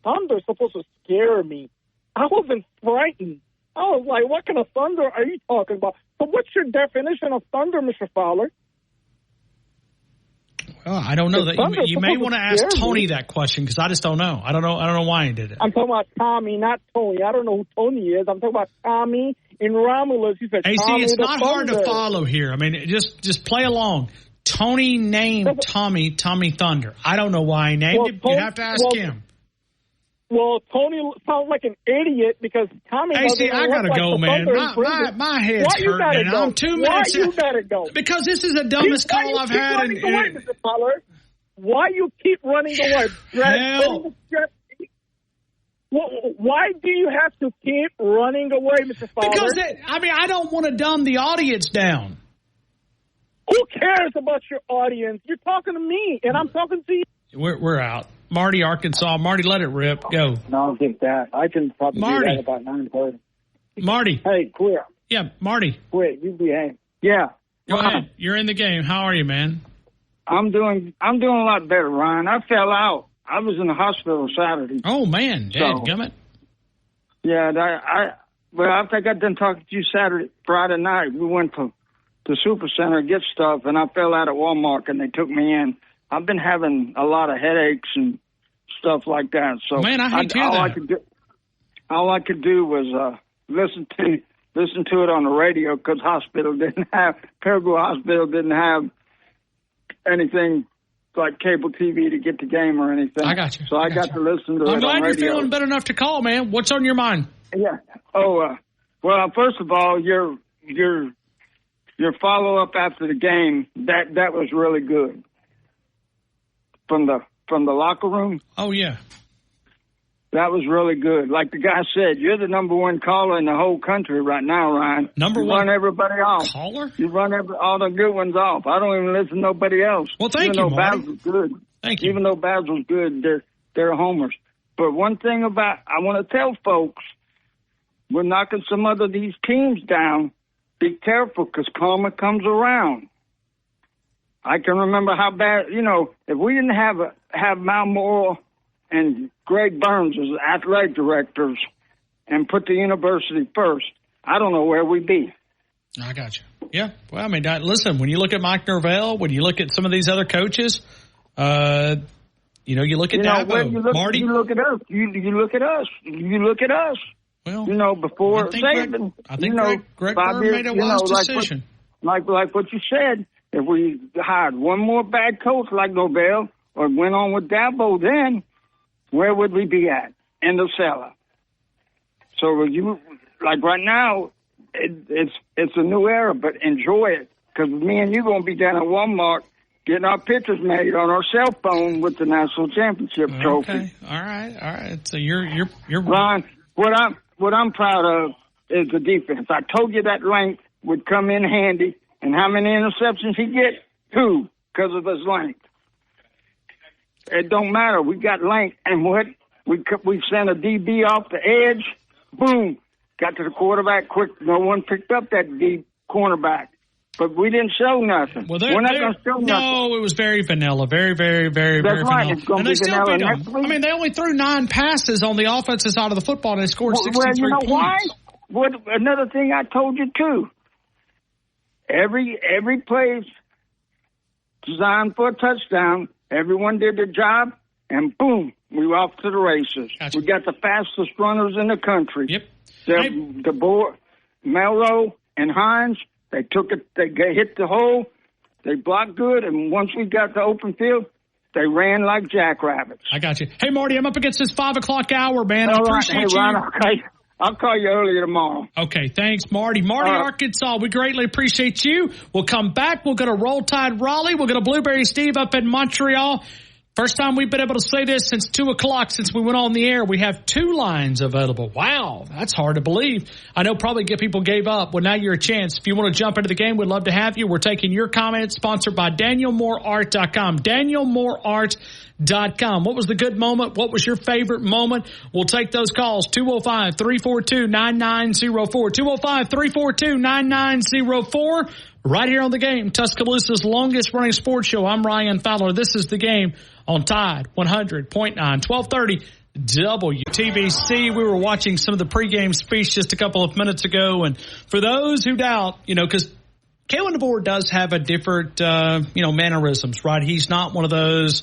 Thunder's supposed to scare me. I wasn't frightened. I was like, what kind of thunder are you talking about? So what's your definition of thunder, Mr. Fowler? Well, I don't know. You may want to ask Tony that question because I just don't know. I don't know why he did it. I'm talking about Tommy, not Tony. I don't know who Tony is. I'm talking about Tommy in Romulus. He said, Tommy it's not Thunder. hard to follow here. I mean, just play along. Tony named Tommy Thunder. I don't know why he named him. You have to ask him. Well, Tony sounds like an idiot because Tommy doesn't I gotta go, man. My head's hurting. I'm 2 minutes. Why you gotta go? Because this is the dumbest call I've had. Why you keep running away? Hell. Why do you have to keep running away, Mr. Fowler? Because I don't want to dumb the audience down. Who cares about your audience? You're talking to me, and I'm talking to you. We're out. Marty, Arkansas. Marty, let it rip. Go. No, I'll take that. I can probably do that about 9:30. Marty. Hey, quit. Yeah, Marty. Quit. You behave. Yeah. Go ahead. You're in the game. How are you, man? I'm doing a lot better, Ryan. I fell out. I was in the hospital Saturday. Oh, man. Dadgummit. Yeah, after I got done talking to you Friday night, we went to the Super Center to get stuff, and I fell out at Walmart, and they took me in. I've been having a lot of headaches and stuff like that. So, man, I hate to hear that. All I could do was listen to it on the radio because Paraguay Hospital didn't have anything like cable TV to get the game or anything. I got you. So I got to listen to it on radio. I'm glad you're feeling better enough to call, man. What's on your mind? Yeah. Oh, well, first of all, your follow-up after the game, that was really good. From the locker room? Oh, yeah. That was really good. Like the guy said, you're the number one caller in the whole country right now, Ryan. Number one? You run everybody off. Caller? You run all the good ones off. I don't even listen to nobody else. Well, thank you, Marty. Even though Babs was good. Thank you. Even though Babs was good, they're homers. But one thing I want to tell folks, we're knocking some other these teams down. Be careful because karma comes around. I can remember how bad, if we didn't have Mal Moore and Greg Burns as athletic directors and put the university first, I don't know where we'd be. I got you. Yeah. Well, I mean, listen, when you look at Mike Norvell, when you look at some of these other coaches, You look at Dabo, Marty. You look at us. You look at us. You look at us. Well, before Saban, I think Greg Byrne made a wise decision. Like what you said, if we hired one more bad coach like Norvell or went on with Dabo, then where would we be at? In the cellar. So right now, it's a new era, but enjoy it, because me and you going to be down at Walmart getting our pictures made on our cell phone with the national championship trophy. Okay, all right. So you're Ron. What I'm proud of is the defense. I told you that length would come in handy, and how many interceptions he get? 2, because of his length. It don't matter. We got length, and what? We sent a DB off the edge, boom, got to the quarterback quick. No one picked up that deep cornerback. But we didn't show nothing. Well, we're not going to show nothing. No, it was very vanilla. Very, very, very, very vanilla. It's going to be vanilla next week. I mean, they only threw 9 passes on the offensive side of the football, and they scored 63 points. Well, you know why? Another thing I told you, too. Every play designed for a touchdown. Everyone did their job, and boom, we were off to the races. Gotcha. We got the fastest runners in the country. Yep. The board, Mello and Hines, they took it. They hit the hole. They blocked good, and once we got to open field, they ran like jackrabbits. I got you. Hey, Marty, I'm up against this 5 o'clock hour, man. I appreciate you. Ron, okay. I'll call you earlier tomorrow. Okay, thanks, Marty. Arkansas, we greatly appreciate you. We'll come back. We'll go to Roll Tide Raleigh. We'll go to Blueberry Steve up in Montreal. First time we've been able to say this since 2 o'clock, since we went on the air. We have 2 lines available. Wow, that's hard to believe. I know probably people gave up. Well, now you're a chance. If you want to jump into the game, we'd love to have you. We're taking your comments, sponsored by DanielMooreArt.com. DanielMooreArt.com. What was the good moment? What was your favorite moment? We'll take those calls. 205-342-9904. 205-342-9904. Right here on The Game, Tuscaloosa's longest-running sports show. I'm Ryan Fowler. This is The Game on Tide 100.9, 1230 WTBC. We were watching some of the pregame speech just a couple of minutes ago, and for those who doubt, because Kalen DeBoer does have a different, mannerisms, right? He's not one of those,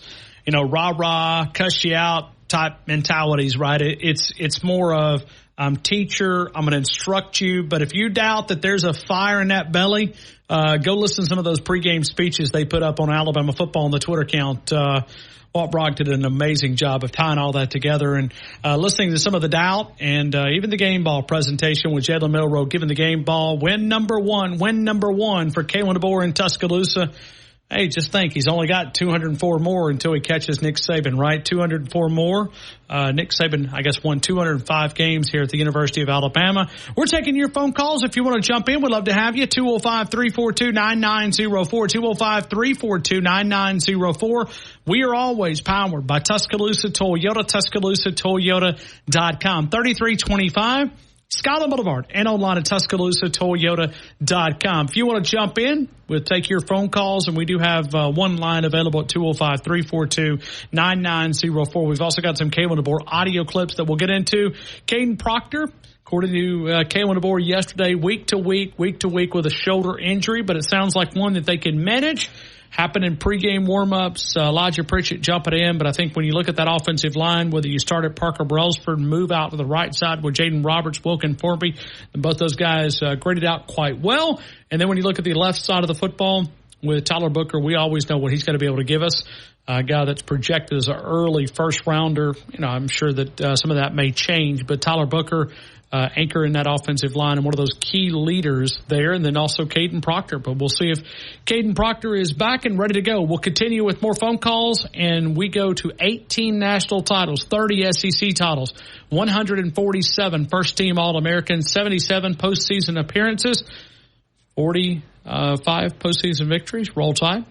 rah-rah, cuss you out type mentalities, right? It's more of, I'm teacher, I'm going to instruct you. But if you doubt that there's a fire in that belly, go listen to some of those pregame speeches they put up on Alabama football on the Twitter account. Walt Brock did an amazing job of tying all that together, and listening to some of the doubt and even the game ball presentation with Jalen Milroe giving the game ball. Win number one for Kalen DeBoer in Tuscaloosa. Hey, just think, he's only got 204 more until he catches Nick Saban, right? 204 more. Nick Saban, I guess, won 205 games here at the University of Alabama. We're taking your phone calls. If you want to jump in, we'd love to have you. 205-342-9904. 205-342-9904. We are always powered by Tuscaloosa Toyota, TuscaloosaToyota.com. 3325 Skyland Boulevard, and online at TuscaloosaToyota.com. If you want to jump in, we'll take your phone calls, and we do have one line available at 205-342-9904. We've also got some Kalen DeBoer audio clips that we'll get into. Caden Proctor, according to Kalen DeBoer yesterday, week to week with a shoulder injury, but it sounds like one that they can manage. Happened in pregame warm-ups. Elijah Pritchett jumping in, but I think when you look at that offensive line, whether you start at Parker Brailsford and move out to the right side with Jaden Roberts, Wilkin Formby, and both those guys graded out quite well. And then when you look at the left side of the football with Tyler Booker, we always know what he's going to be able to give us. A guy that's projected as an early first-rounder. I'm sure that some of that may change, but Tyler Booker, anchor in that offensive line and one of those key leaders there, and then also Caden Proctor. But we'll see if Caden Proctor is back and ready to go. We'll continue with more phone calls, and we go to 18 national titles, 30 SEC titles, 147 first-team All-Americans, 77 postseason appearances, 45 postseason victories. Roll Tide.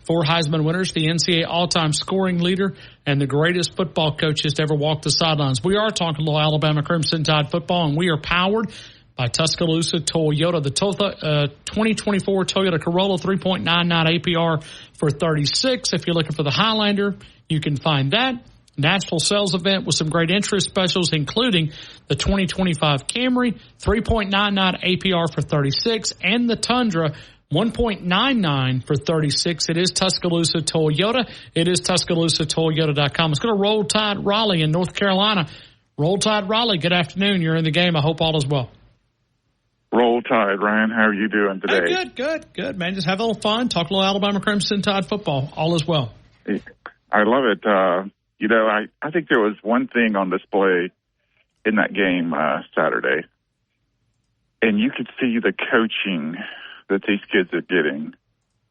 4 Heisman winners, the NCAA all-time scoring leader, and the greatest football coaches to ever walk the sidelines. We are talking little Alabama Crimson Tide football, and we are powered by Tuscaloosa Toyota. The 2024 Toyota Corolla, 3.99 APR for $36. If you're looking for the Highlander, you can find that. National sales event with some great interest specials, including the 2025 Camry, 3.99 APR for $36, and the Tundra, 1.99 for 36. It is Tuscaloosa Toyota. It is TuscaloosaToyota.com. Let's go to Roll Tide Raleigh in North Carolina. Roll Tide Raleigh, good afternoon. You're in the game. I hope all is well. Roll Tide, Ryan. How are you doing today? Hey, good, man. Just have a little fun. Talk a little Alabama Crimson Tide football. All is well. I love it. I think there was one thing on display in that game Saturday, and you could see the coaching that these kids are getting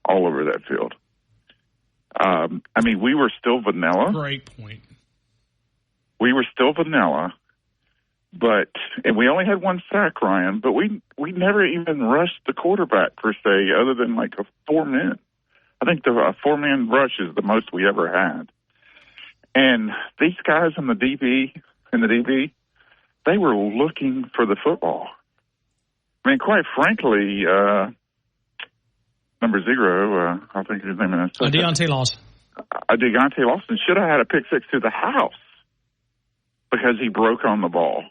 all over that field. We were still vanilla. Great point. We were still vanilla, and we only had one sack, Ryan, but we never even rushed the quarterback, per se, other than like a 4-man. I think the 4-man rush is the most we ever had. And these guys in the DB, they were looking for the football. I mean, quite frankly, number 0, I think his name is Deontay Lawson. Deontay Lawson should have had a pick six to the house because he broke on the ball.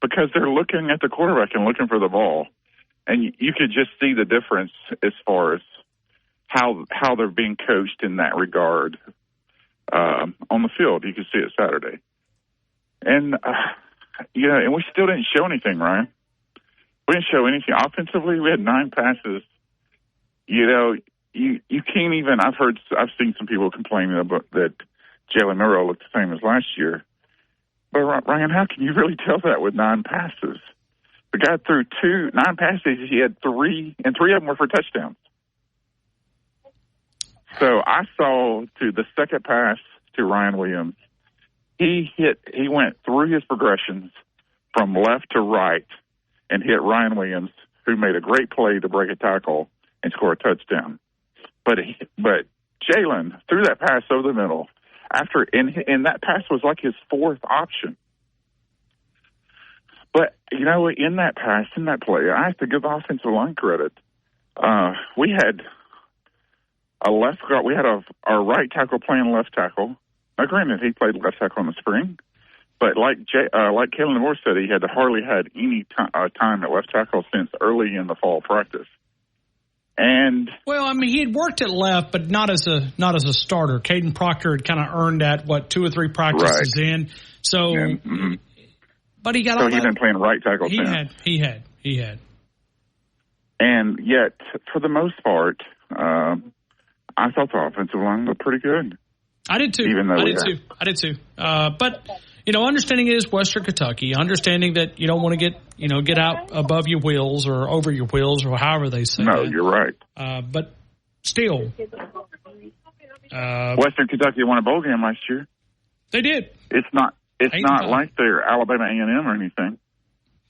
Because they're looking at the quarterback and looking for the ball. And you could just see the difference as far as how they're being coached in that regard on the field. You could see it Saturday. And, and we still didn't show anything, Ryan. We didn't show anything. Offensively, we had 9 passes. You can't even, I've seen some people complaining about that Jalen Milroe looked the same as last year. But Ryan, how can you really tell that with 9 passes? The guy threw 9 passes. He had 3, and 3 of them were for touchdowns. So I saw to the second pass to Ryan Williams, he went through his progressions from left to right and hit Ryan Williams, who made a great play to break a tackle and score a touchdown. But Jalen threw that pass over the middle. And that pass was like his 4th option. But, in that pass, in that play, I have to give the offensive line credit. We had our right tackle playing left tackle. Now, granted, he played left tackle in the spring. But like Kalen Moore said, he had hardly had any time at left tackle since early in the fall practice. And he had worked at left, but not as a starter. Caden Proctor had kind of earned that 2 or 3 practices in. So, but he got. So he's been playing right tackle. He had. And yet, for the most part, I thought the offensive line looked pretty good. I did too. I did too. But understanding it is Western Kentucky, understanding that you don't want to get out above your wheels or over your wheels or however they say No, that. You're right. But still. Western Kentucky won a bowl game last year. They did. It's not like they're Alabama A&M or anything.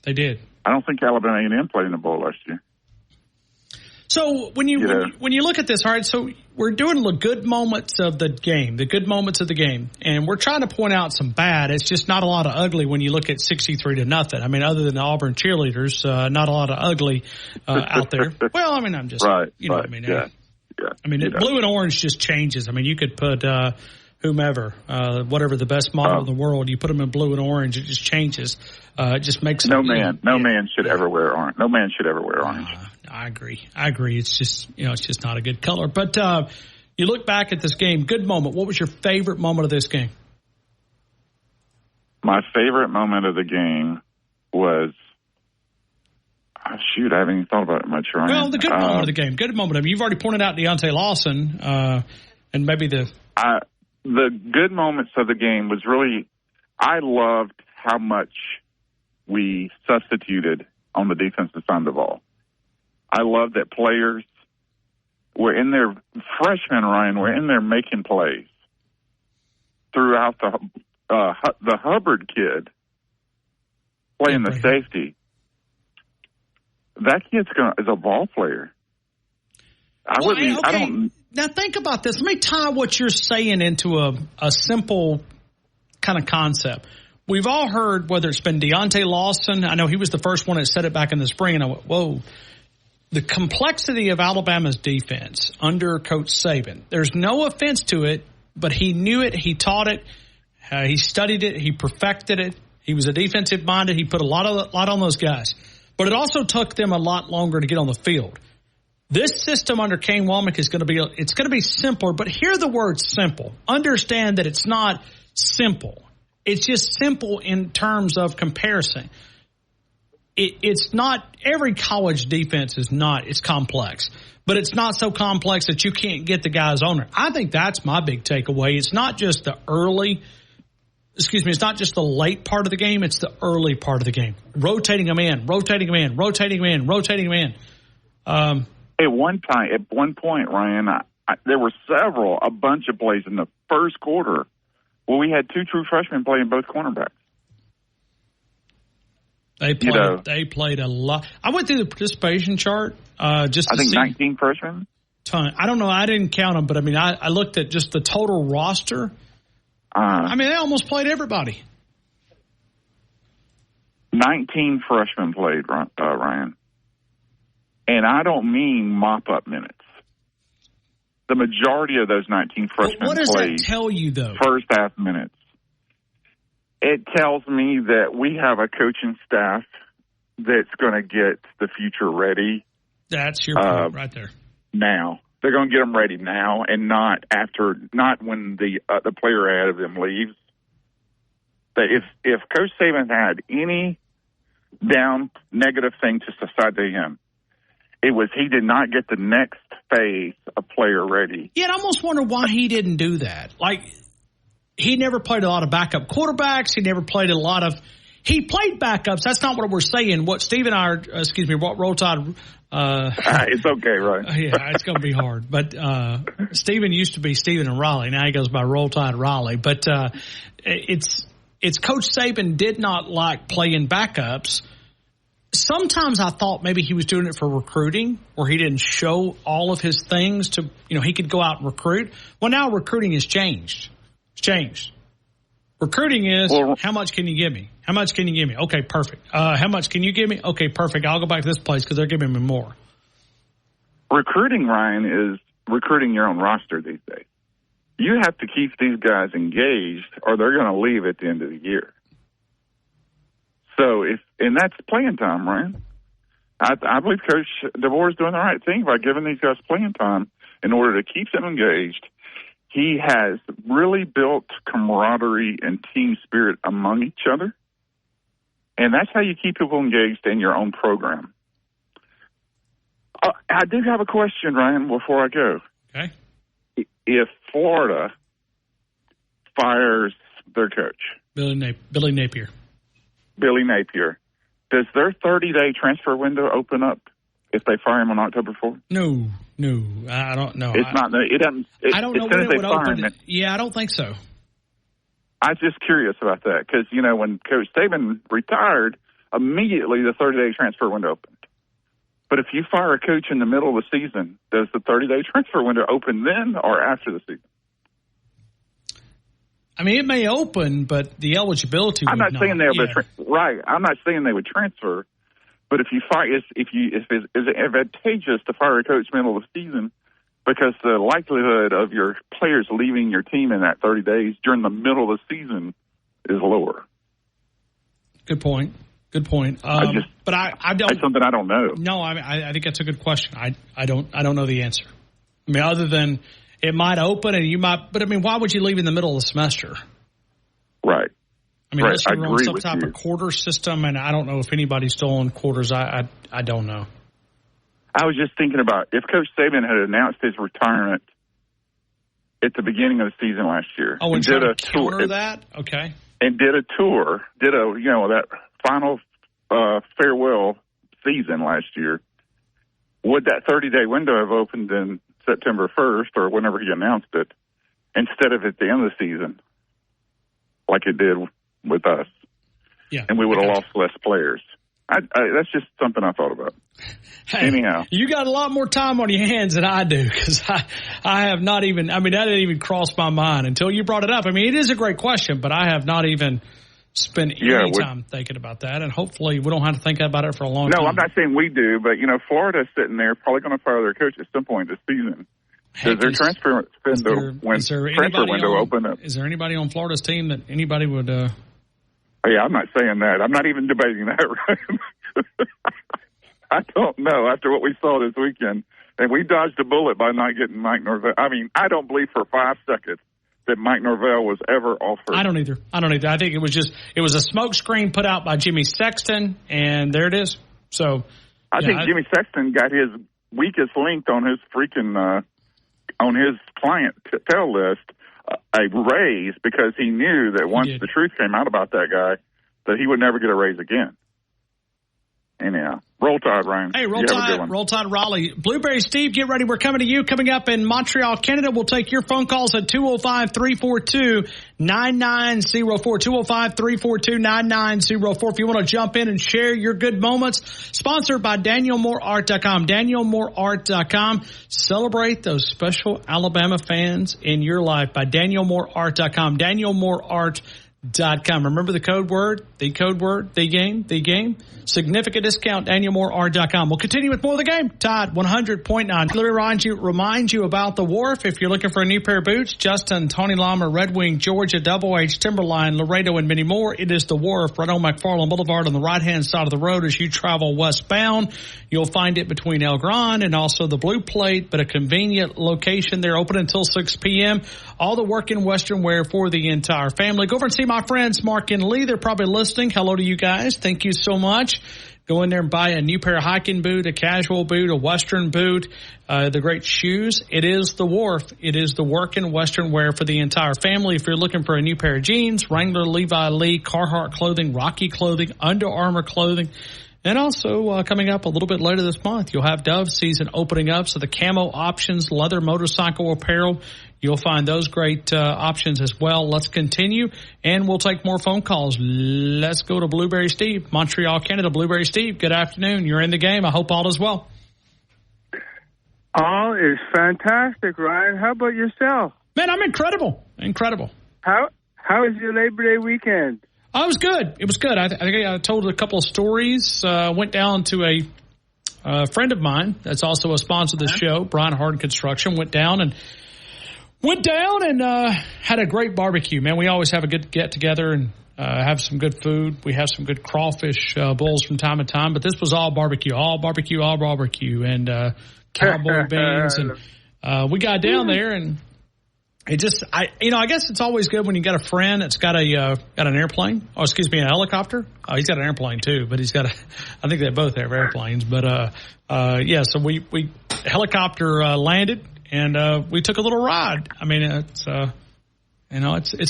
They did. I don't think Alabama A&M played in the bowl last year. So when you look at this, all right, so we're doing the good moments of the game, and we're trying to point out some bad. It's just not a lot of ugly when you look at 63-0. I mean, other than the Auburn cheerleaders, not a lot of ugly out there. Well, I'm just right. You know what I mean? Yeah. Blue and orange just changes. I mean, you could put whomever, whatever the best model in the world, you put them in blue and orange, it just changes. It just makes no man should ever wear orange. No man should ever wear orange. I agree. It's just it's just not a good color. But you look back at this game, good moment. What was your favorite moment of this game? My favorite moment of the game was I haven't even thought about it much, Ryan. Well, the good moment of the game. Good moment. I mean, you've already pointed out Deontay Lawson, and maybe the good moments of the game was really, I loved how much we substituted on the defensive side of the ball. I love that players were in there, freshmen, Ryan, were in there making plays throughout the Hubbard kid playing the safety. That kid's is a ball player. Now think about this. Let me tie what you're saying into a simple kind of concept. We've all heard, whether it's been Deontay Lawson, I know he was the first one that said it back in the spring, and I went, whoa. The complexity of Alabama's defense under Coach Saban, there's no offense to it, but he knew it, he taught it, he studied it, he perfected it. He was a defensive minded. He put a lot on those guys. But it also took them a lot longer to get on the field. This system under Kane Wommack is going to be simpler, but hear the word simple. Understand that it's not simple. It's just simple in terms of comparison. It's not, every college defense it's complex, but it's not so complex that you can't get the guys on there. I think that's my big takeaway. It's not just it's not just the late part of the game, it's the early part of the game. Rotating them in. At one point, Ryan, there were a bunch of plays in the first quarter where we had two true freshmen playing both cornerbacks. They played a lot. I went through the participation chart just to see. 19 freshmen. Ton. I don't know. I didn't count them, but I mean, I looked at just the total roster. They almost played everybody. 19 freshmen played, Ryan. And I don't mean mop-up minutes. The majority of those 19 freshmen played. What does that tell you, though? First half minutes. It tells me that we have a coaching staff that's going to get the future ready. That's your point right there. Now. They're going to get them ready now and not when the player ahead of them leaves. That if Coach Saban had any negative thing to decide to him, it was he did not get the next phase of player ready. Yeah, I almost wonder why he didn't do that. Like, he never played a lot of backup quarterbacks. He never played he played backups. That's not what we're saying. What Steve and I, what Roll Tide. It's okay, right? Yeah, it's going to be hard. But Steven used to be Steven and Raleigh. Now he goes by Roll Tide Raleigh. But it's Coach Saban did not like playing backups. Sometimes I thought maybe he was doing it for recruiting, or he didn't show all of his things to, he could go out and recruit. Well, now recruiting has changed. It's changed. Recruiting is, how much can you give me? How much can you give me? Okay, perfect. How much can you give me? Okay, perfect. I'll go back to this place because they're giving me more. Recruiting, Ryan, is recruiting your own roster these days. You have to keep these guys engaged or they're going to leave at the end of the year. So, and that's playing time, Ryan. I believe Coach DeVore is doing the right thing by giving these guys playing time in order to keep them engaged. He has really built camaraderie and team spirit among each other. And that's how you keep people engaged in your own program. I do have a question, Ryan, before I go. Okay. If Florida fires their coach, Billy Napier, does their 30-day transfer window open up if they fire him on October 4th? No, I don't know. It's not. It doesn't. I don't know when it would open. Yeah, I don't think so. I was just curious about that because, when Coach Saban retired, immediately the 30-day transfer window opened. But if you fire a coach in the middle of the season, does the 30-day transfer window open then or after the season? I mean, it may open, but the eligibility would I'm not saying they would right. I'm not saying they would transfer. But if you fire, if it's advantageous to fire a coach middle of the season, because the likelihood of your players leaving your team in that 30 days during the middle of the season is lower. Good point. But I don't. That's something I don't know. No, I think that's a good question. I don't know the answer. I mean, other than it might open and you might, but I mean, why would you leave in the middle of the semester? Right. I mean, unless you're on some type of quarter system, and I don't know if anybody's still on quarters. I don't know. I was just thinking about if Coach Saban had announced his retirement at the beginning of the season last year. Oh, and did a tour that? Okay. And did a tour, that final farewell season last year. Would that 30-day window have opened in September 1st or whenever he announced it instead of at the end of the season like it did with us? Yeah. And we would have lost less players. That's just something I thought about. Hey, anyhow, you got a lot more time on your hands than I do because I have not even. I mean, that didn't even cross my mind until you brought it up. I mean, it is a great question, but I have not even spent any time thinking about that. And hopefully, we don't have to think about it for a long time. No, I'm not saying we do, but Florida's sitting there probably going to fire their coach at some point this season. Does their transfer window open up? Is there anybody on Florida's team that anybody would? Yeah, I'm not saying that. I'm not even debating that, right? I don't know. After what we saw this weekend, And we dodged a bullet by not getting Mike Norvell. I mean, I don't believe for 5 seconds that Mike Norvell was ever offered. I don't either. I think it was a smoke screen put out by Jimmy Sexton, and there it is. So I think Jimmy Sexton got his weakest link on his freaking on his clientele list a raise because he knew that once the truth came out about that guy, that he would never get a raise again. Anyhow, roll Tide, Ryan. Hey, roll Tide, Raleigh. Blueberry Steve, get ready. We're coming to you. Coming up in Montreal, Canada. We'll take your phone calls at 205-342-9904. 205-342-9904. If you want to jump in and share your good moments. Sponsored by DanielMooreArt.com. DanielMooreArt.com. Celebrate those special Alabama fans in your life by DanielMooreArt.com. DanielMooreArt.com. Remember the code word, the game. Significant discount, DanielMooreArt.com. We'll continue with more of the game. Tide 100.9. Let me remind you about the Wharf. If you're looking for a new pair of boots, Justin, Tony Lama, Red Wing, Georgia, Double H, Timberline, Laredo, and many more. It is the Wharf right on McFarland Boulevard on the right-hand side of the road as you travel westbound. You'll find it between El Gran and also the Blue Plate, but a convenient location. They're open until 6 p.m. All the work in Western wear for the entire family. Go over and see my friends Mark and Lee. They're probably listening. Hello to you guys. Thank you so much. Go in there and buy a new pair of hiking boot, a casual boot, a Western boot, the great shoes. It is the Wharf. It is the work in Western wear for the entire family. If you're looking for a new pair of jeans, Wrangler, Levi, Lee, Carhartt clothing, Rocky clothing, Under Armour clothing. And also, coming up a little bit later this month, you'll have Dove season opening up. So the camo options, leather motorcycle apparel, you'll find those great options as well. Let's continue, and we'll take more phone calls. Let's go to Blueberry Steve, Montreal, Canada. Blueberry Steve, good afternoon. You're in the game. I hope all is well. All is fantastic, Ryan. How about yourself? Man, I'm incredible. How was your Labor Day weekend? Oh, it was good. It was good. I think I told a couple of stories. Went down to a friend of mine that's also a sponsor of the show, Brian Harden Construction. Went down and had a great barbecue. Man, we always have a good get together and have some good food. We have some good crawfish bowls from time to time, but this was all barbecue, and cowboy beans. And we got down there and. I guess it's always good when you got a friend that's got an airplane, or an helicopter. Oh, he's got an airplane too, but I think they both have airplanes. But, so we helicopter landed and we took a little ride. I mean, it's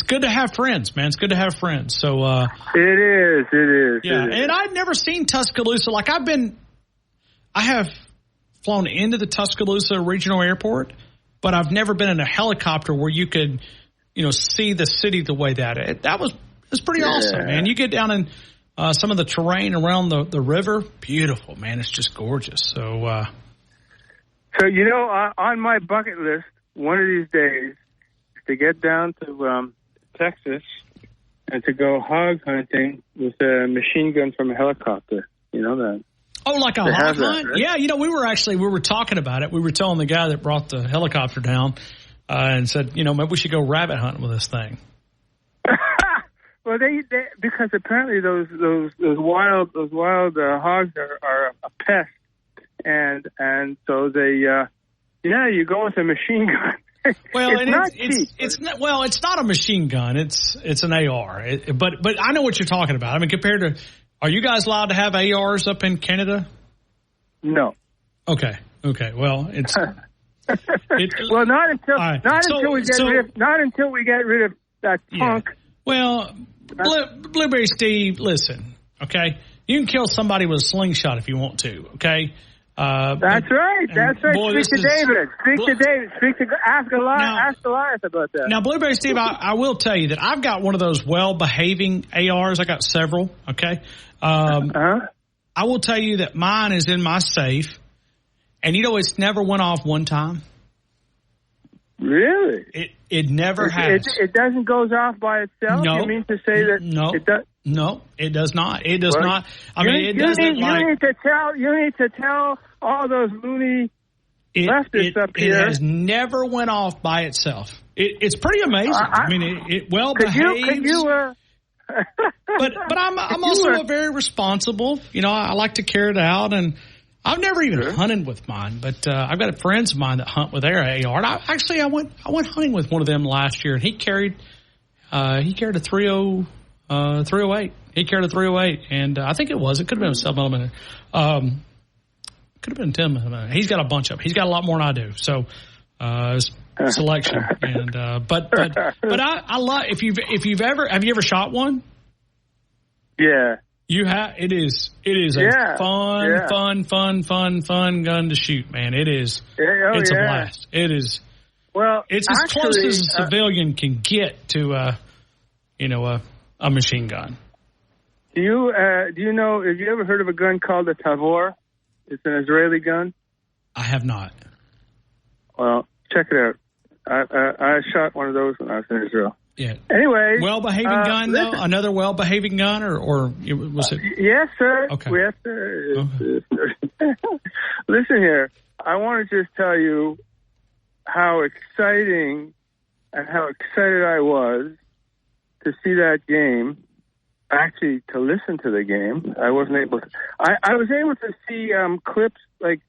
good to have friends, man. It's good to have friends. So, it is. Yeah. And I'd never seen Tuscaloosa. I have flown into the Tuscaloosa Regional Airport, but I've never been in a helicopter where you could, see the city the way that was pretty awesome, man. You get down in some of the terrain around the river, beautiful, man. It's just gorgeous. So, on my bucket list, one of these days, is to get down to Texas and to go hog hunting with a machine gun from a helicopter. You know that. Oh, like a hog hunt? Right? Yeah, we were talking about it. We were telling the guy that brought the helicopter down and said, maybe we should go rabbit hunting with this thing. Well, they because apparently those wild hogs are a pest, and so they you go with a machine gun. Well, it's it's not a machine gun. It's an AR. But I know what you're talking about. I mean, compared to. Are you guys allowed to have ARs up in Canada? No. Okay. Well, it's. Well, not until we get rid of that punk. Yeah. Well, Blueberry Steve, listen. Okay, you can kill somebody with a slingshot if you want to. Okay. That's right. Boy, Speak to David. Ask Goliath about that. Now, Blueberry Steve, I will tell you that I've got one of those well-behaving ARs. I got several. Okay. I will tell you that mine is in my safe, and it's never went off one time. Really? It never has. It doesn't goes off by itself. No. You mean to say that? No. It does. No, it does not. It does not. I mean, it doesn't. You need to tell all those loony leftists up here. It has never went off by itself. It's pretty amazing. I mean, it well behaves. Could you but I'm also very responsible. I like to carry it out, and I've never even hunted with mine, but I've got friends of mine that hunt with their AR. I went hunting with one of them last year, and he carried a 308. He carried a 308, and I think it could have been a 7mm. Could have been 10mm. He's got a bunch of them. He's got a lot more than I do. So selection, and but I love have you ever shot one? Yeah. You have. It is a fun gun to shoot, man. It is. It's a blast. It is. Well, it's as close as a civilian can get to a machine gun. Do you know? Have you ever heard of a gun called a Tavor? It's an Israeli gun. I have not. Well, check it out. I shot one of those when I was in Israel. Yeah. Anyway, well-behaving gun though. Another well-behaving gun, or was it? Yes, sir. Okay. Yes, sir. Okay. Listen here. I want to just tell you how exciting and how excited I was to see that game. Actually, to listen to the game, I wasn't able to. I was able to see clips like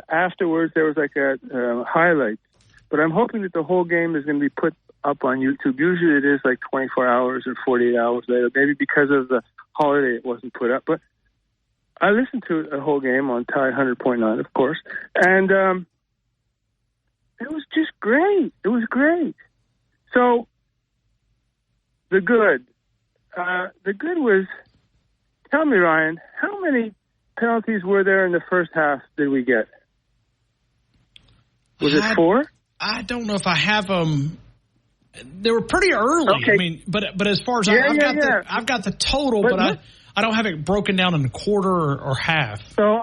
afterwards. There was like a highlights, but I'm hoping that the whole game is going to be put up on YouTube. Usually it is like 24 hours or 48 hours later. Maybe because of the holiday it wasn't put up. But I listened to the whole game on Tide 100.9, of course. And it was just great. It was great. So the good was, tell me, Ryan, how many penalties were there in the first half did we get? Was it 4? I don't know if I have them. They were pretty early. Okay. I mean, but as far as I've got the total, but I don't have it broken down in a quarter or half. So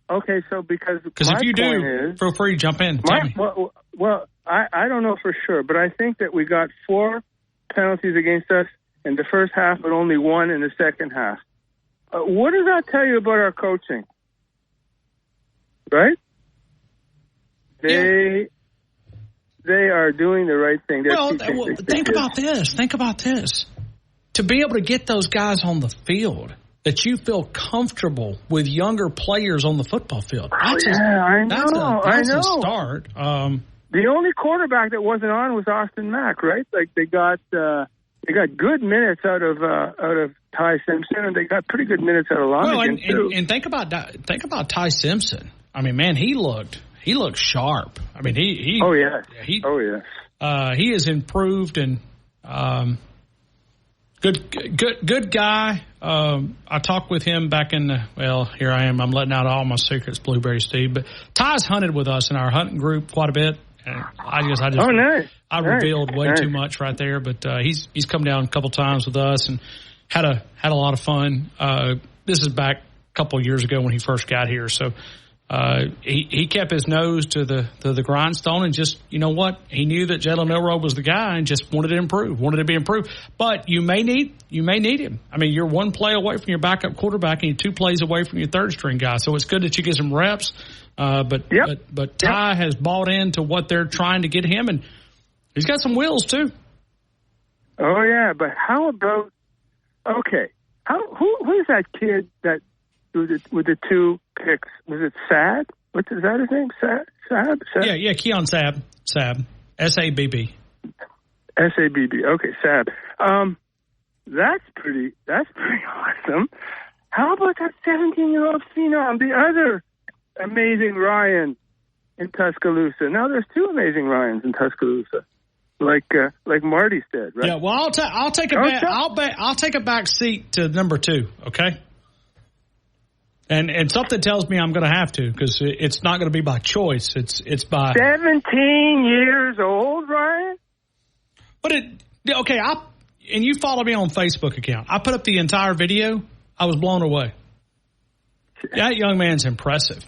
because if you do, feel free to jump in. Well, I don't know for sure, but I think that we got 4 penalties against us in the first half, but only 1 in the second half. What does that tell you about our coaching? Right? They are doing the right thing. Think about this. Think about this. To be able to get those guys on the field, that you feel comfortable with younger players on the football field. That's a start. The only quarterback that wasn't on was Austin Mack, right? Like they got good minutes out of Ty Simpson, and they got pretty good minutes out of Lonergan too. And think about Ty Simpson. I mean, man, he looked sharp. I mean, he has improved, and good guy. I talked with him back here I am. I'm letting out all my secrets, Blueberry Steve. But Ty's hunted with us in our hunting group quite a bit. And I revealed way too much right there. But he's come down a couple times with us and had a lot of fun. This is back a couple of years ago when he first got here. So. He kept his nose to the grindstone, and just, you know what, he knew that Jalen Milroe was the guy and just wanted to be improved. But you may need him. I mean, you're 1 play away from your backup quarterback, and you're 2 plays away from your third string guy. So it's good that you get some reps. But Ty has bought into what they're trying to get him, and he's got some wheels too. Oh yeah, but how about who is that kid that? With the 2 picks, was it Sabb? Is that his name? Sabb? Yeah, Keon Sabb. Sabb. S-A-B-B. S-A-B-B. Okay, Sabb. That's pretty awesome. How about that 17-year-old phenom, the other amazing Ryan in Tuscaloosa? Now there's 2 amazing Ryans in Tuscaloosa. Like Marty said, right? Yeah, well, I'll take a back seat to number 2, okay? And something tells me I'm going to have to, because it's not going to be by choice. It's by 17 years old, Ryan. But and you follow me on Facebook account. I put up the entire video. I was blown away. That young man's impressive.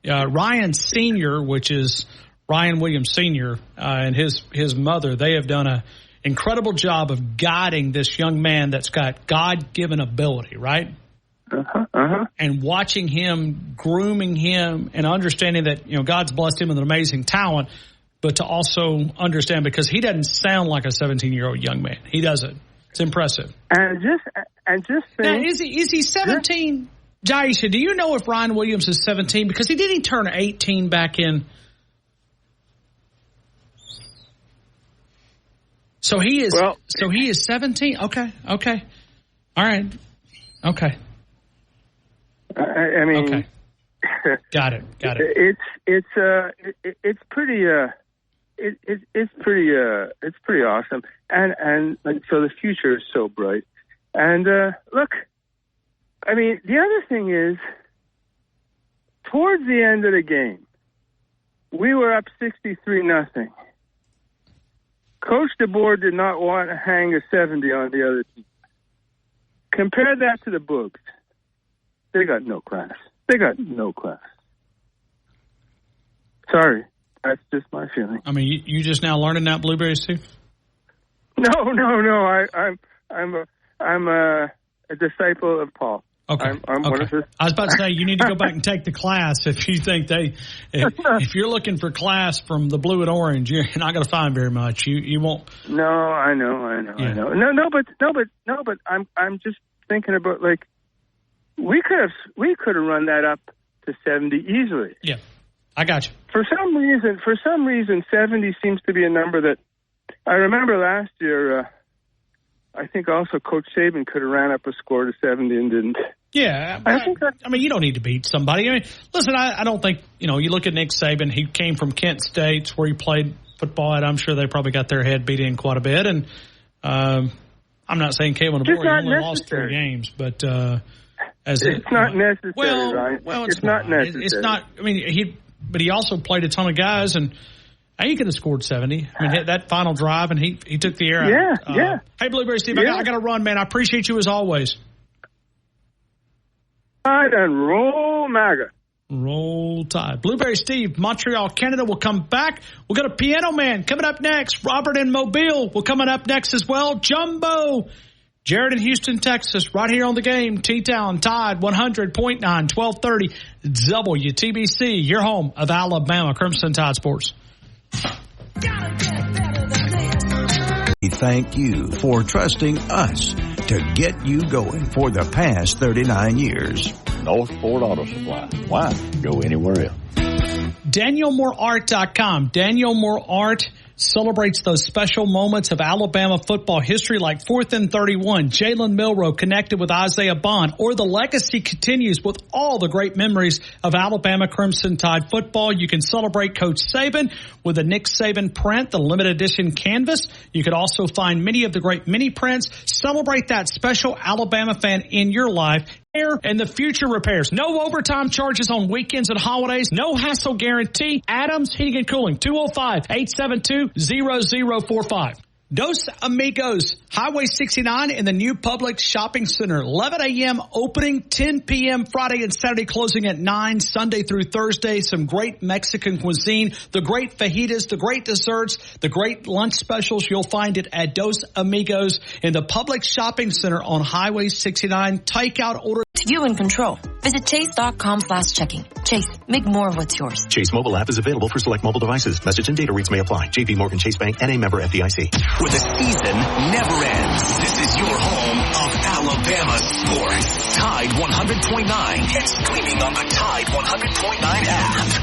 Ryan Sr., which is Ryan Williams Sr., and his mother, they have done an incredible job of guiding this young man that's got God-given ability, right? And watching him, grooming him, and understanding that, God's blessed him with an amazing talent, but to also understand, because he doesn't sound like a 17-year-old young man. He doesn't. It's impressive. And just think, now, is he 17? Jaisha, do you know if Ryan Williams is 17? Because he didn't turn 18 back in. So he is. Well, so he is 17. Okay. All right. Okay. I mean. Okay. Got it. It's pretty. It's pretty awesome, and so the future is so bright. And look, I mean, the other thing is, towards the end of the game, we were up 63-0. Coach DeBoer did not want to hang a 70 on the other team. Compare that to the Boogs. They got no class. Sorry, that's just my feeling. I mean, you just now learning that blueberries too? No. I'm a disciple of Paul. Okay. I'm one of his. I was about to say, you need to go back and take the class if you think if you're looking for class from the blue and orange, you're not going to find very much. You won't. No, I know. No, but I'm just thinking about, like, we could have run that up to 70 easily. Yeah, I got you. For some reason, 70 seems to be a number that I remember last year. I think also Coach Saban could have ran up a score to 70 and didn't. Yeah, I mean, you don't need to beat somebody. I mean, listen, I don't think, you look at Nick Saban. He came from Kent State, where he played football at. I'm sure they probably got their head beat in quite a bit. And I'm not saying Kalen DeBoer only lost 3 games, but it's not necessary, right? Well, it's not necessary. It's not. I mean, he also played a ton of guys, and he could have scored 70. I mean, hit that final drive, and he took the air out. Yeah. Hey, Blueberry Steve, I got to run, man. I appreciate you as always. Tide and roll MAGA. Roll Tide. Blueberry Steve, Montreal, Canada will come back. We'll go to Piano Man coming up next. Robert in Mobile will coming up next as well. Jumbo. Jared in Houston, Texas, right here on the game. T-Town, Tide, 100.9, 1230 WTBC, your home of Alabama Crimson Tide Sports. Thank you for trusting us to get you going for the past 39 years. Northport Auto Supply. Why go anywhere else? DanielMooreArt.com. Daniel Moore Art celebrates those special moments of Alabama football history, like 4th and 31, Jalen Milroe connected with Isaiah Bond, or the legacy continues with all the great memories of Alabama Crimson Tide football. You can celebrate Coach Saban with a Nick Saban print, the limited edition canvas. You could also find many of the great mini prints. Celebrate that special Alabama fan in your life. And the future repairs. No overtime charges on weekends and holidays. No hassle guarantee. Adams Heating and Cooling, 205-872-0045. Dos Amigos, Highway 69 in the new Publix Shopping Center. 11 a.m. opening, 10 p.m. Friday and Saturday closing at 9, Sunday through Thursday. Some great Mexican cuisine, the great fajitas, the great desserts, the great lunch specials. You'll find it at Dos Amigos in the Publix Shopping Center on Highway 69. Takeout order. You in control. Visit Chase.com/checking. Chase, make more of what's yours. Chase mobile app is available for select mobile devices. Message and data rates may apply. JP Morgan Chase Bank, N.A. member FDIC. Where the season never ends. This is your home of Alabama sports. Tide 100.9 and streaming on the Tide 100.9 app.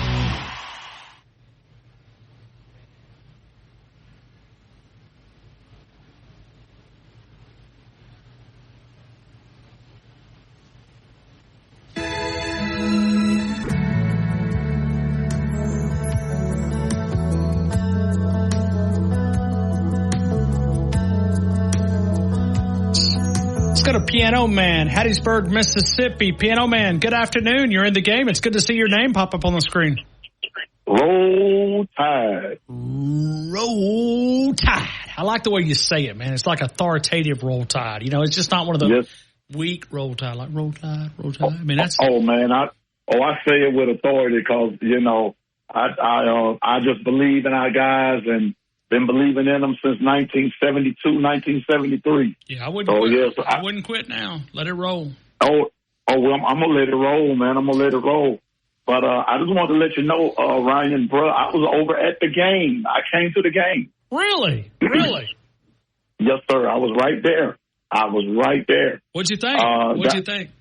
Let's go to Piano Man, Hattiesburg, Mississippi. Piano Man, good afternoon. You're in the game. It's good to see your name pop up on the screen. Roll Tide. Roll Tide. I like the way you say it, man. It's like authoritative Roll Tide. It's just not one of the weak Roll Tide, like Roll Tide, Roll Tide. I mean, that's. Oh man, I say it with authority because I just believe in our guys and been believing in them since 1972, 1973. Yeah, I wouldn't quit now. Let it roll. Well, I'm gonna let it roll, man. I'm gonna let it roll. But I just wanted to let you know, Ryan, bro, I was over at the game. I came to the game. Really? Yes, sir. I was right there. What'd you think?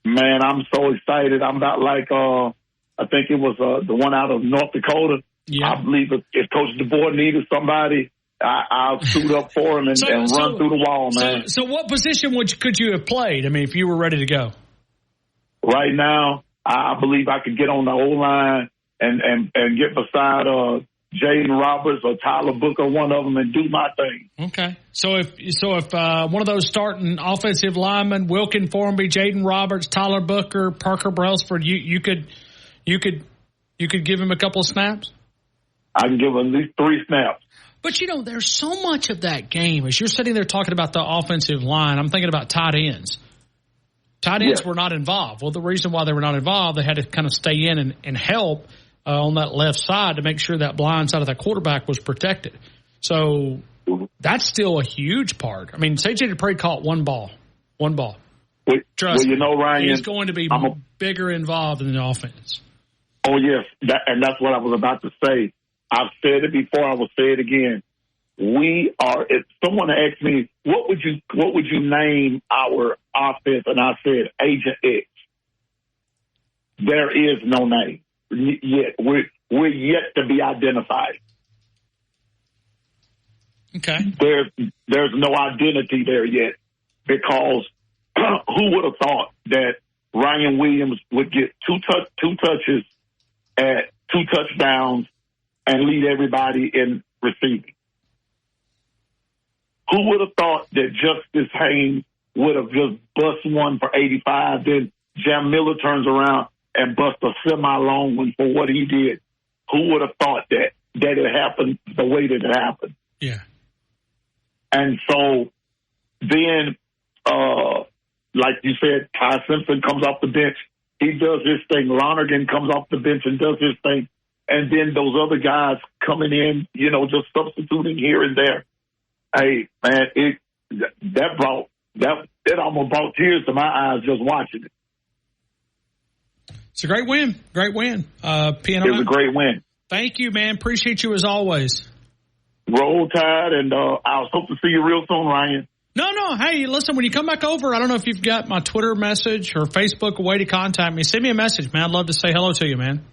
man, I'm so excited. I'm not like I think it was the one out of North Dakota. Yeah. I believe if Coach DeBoer needed somebody, I'll suit up for him and run through the wall, man. So what position could you have played? I mean, if you were ready to go. Right now, I believe I could get on the O-line and get beside Jaden Roberts or Tyler Booker, one of them, and do my thing. Okay. So if one of those starting offensive linemen, Wilkin Formby, Jaden Roberts, Tyler Booker, Parker Brailsford, you could give him a couple of snaps? I can give him at least 3 snaps. But, there's so much of that game. As you're sitting there talking about the offensive line, I'm thinking about tight ends. Tight ends were not involved. Well, the reason why they were not involved, they had to kind of stay in and help on that left side to make sure that blind side of that quarterback was protected. So that's still a huge part. I mean, C.J. Dupree caught one ball. Trust me, Ryan, he's going to be bigger involved in the offense. Oh, yes, and that's what I was about to say. I've said it before. I will say it again. We are. If someone asked me, what would you name our offense, and I said Agent X. There is no name yet. We're yet to be identified. Okay. There's no identity there yet, because who would have thought that Ryan Williams would get two touches at 2 touchdowns and lead everybody in receiving? Who would have thought that Justice Haynes would have just bust one for 85, then Jam Miller turns around and busts a semi-long one for what he did? Who would have thought that it happened the way that it happened? Yeah. And so then, like you said, Ty Simpson comes off the bench. He does his thing. Lonergan comes off the bench and does his thing. And then those other guys coming in, just substituting here and there. Hey, man, it almost brought tears to my eyes just watching it. It's a great win. Great win. It was a great win. Thank you, man. Appreciate you as always. Roll Tide, and I'll hope to see you real soon, Ryan. No. Hey, listen, when you come back over, I don't know if you've got my Twitter message or Facebook, a way to contact me. Send me a message, man. I'd love to say hello to you, man.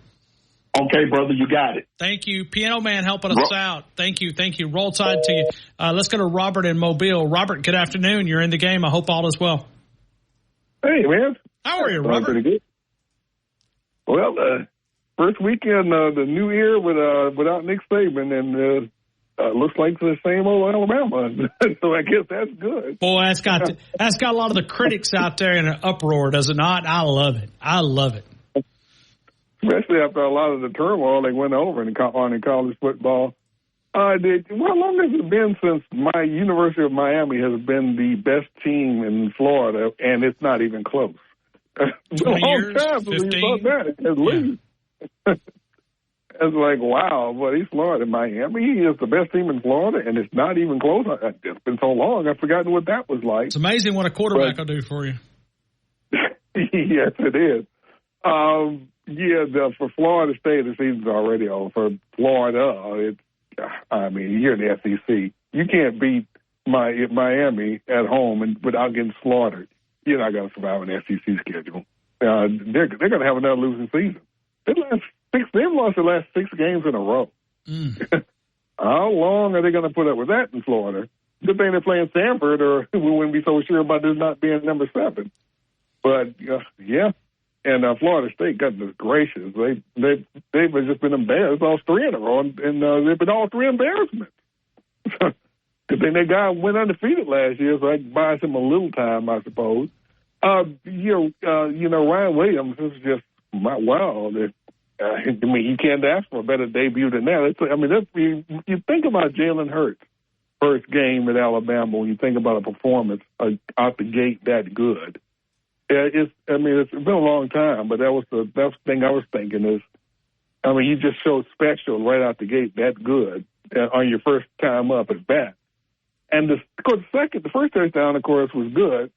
Okay, brother, you got it. Thank you. Piano Man helping us out. Thank you. Roll Tide to you. Let's go to Robert in Mobile. Robert, good afternoon. You're in the game. I hope all is well. Hey, man. How are you, Robert? Pretty good. Well, first weekend, the new year without Nick Saban, and looks like the same old Alabama. So I guess that's good. Boy, that's got a lot of the critics out there in an uproar, does it not? I love it. Especially after a lot of the turmoil they went over in college football. How long has it been since my University of Miami has been the best team in Florida, and it's not even close? A long time since we thought that, at least. It's like, wow, but he's Florida. Miami is the best team in Florida, and it's not even close. It's been so long, I've forgotten what that was like. It's amazing what a quarterback will do for you. Yes, it is. For Florida State, the season's already over. For Florida, you're in the SEC. You can't beat Miami at home without getting slaughtered. You're not going to survive an SEC schedule. They're going to have another losing season. They've lost the last 6 games in a row. How long are they going to put up with that in Florida? Good thing they're playing Stanford, or we wouldn't be so sure about this not being number 7. But and Florida State, goodness gracious, they've just been embarrassed. Lost 3 in a row, and they've been all 3 embarrassments. Good thing that guy went undefeated last year, so that buys him a little time, I suppose. Ryan Williams is just wow. You can't ask for a better debut than that. You think about Jalen Hurts' first game at Alabama when you think about a performance out the gate that good. It's been a long time, but that was the thing I was thinking is, you just showed special right out the gate that good on your first time up at bat. And the first touchdown, of course, was good,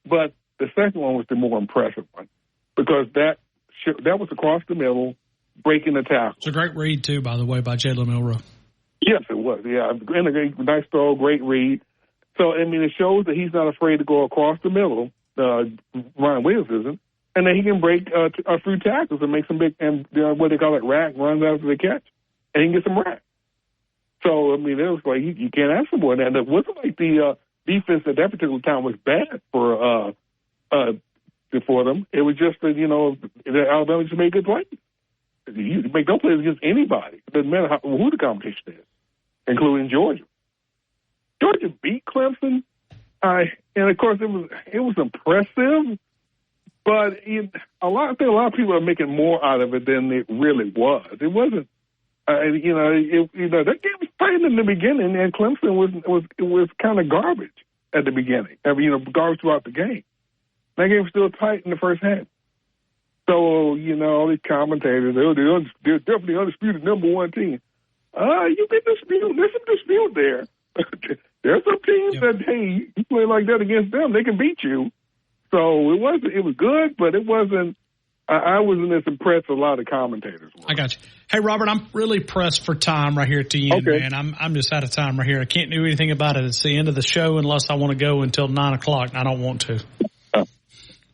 but the second one was the more impressive one because that was across the middle, breaking the tackle. It's a great read, too, by the way, by Jalen Milroe. Yes, it was. Yeah, and a nice throw, great read. So, it shows that he's not afraid to go across the middle. Ryan Williams isn't. and then he can break through tackles and make some big, and what they call it, rack runs after the catch, and he can get some rack. So, I mean, it was like you can't ask for more than that. And it wasn't like the defense at that particular time was bad for them. It was just that, Alabama just made good plays. You make no plays against anybody. It doesn't matter who the competition is, including Georgia. Georgia beat Clemson, and of course it was impressive. But I think a lot of people are making more out of it than it really was. It wasn't. That game was tight in the beginning, and Clemson was kind of garbage at the beginning. I mean, garbage throughout the game. That game was still tight in the first half. So, all these commentators, they're definitely undisputed number one team. You can dispute. There's some dispute there. There's some teams that, hey, you play like that against them, they can beat you. So it was good, but it wasn't. I wasn't as impressed as a lot of commentators were. I got you. Hey, Robert, I'm really pressed for time right here at the end, man. I'm just out of time right here. I can't do anything about it. It's the end of the show unless I want to go until 9 o'clock, and I don't want to.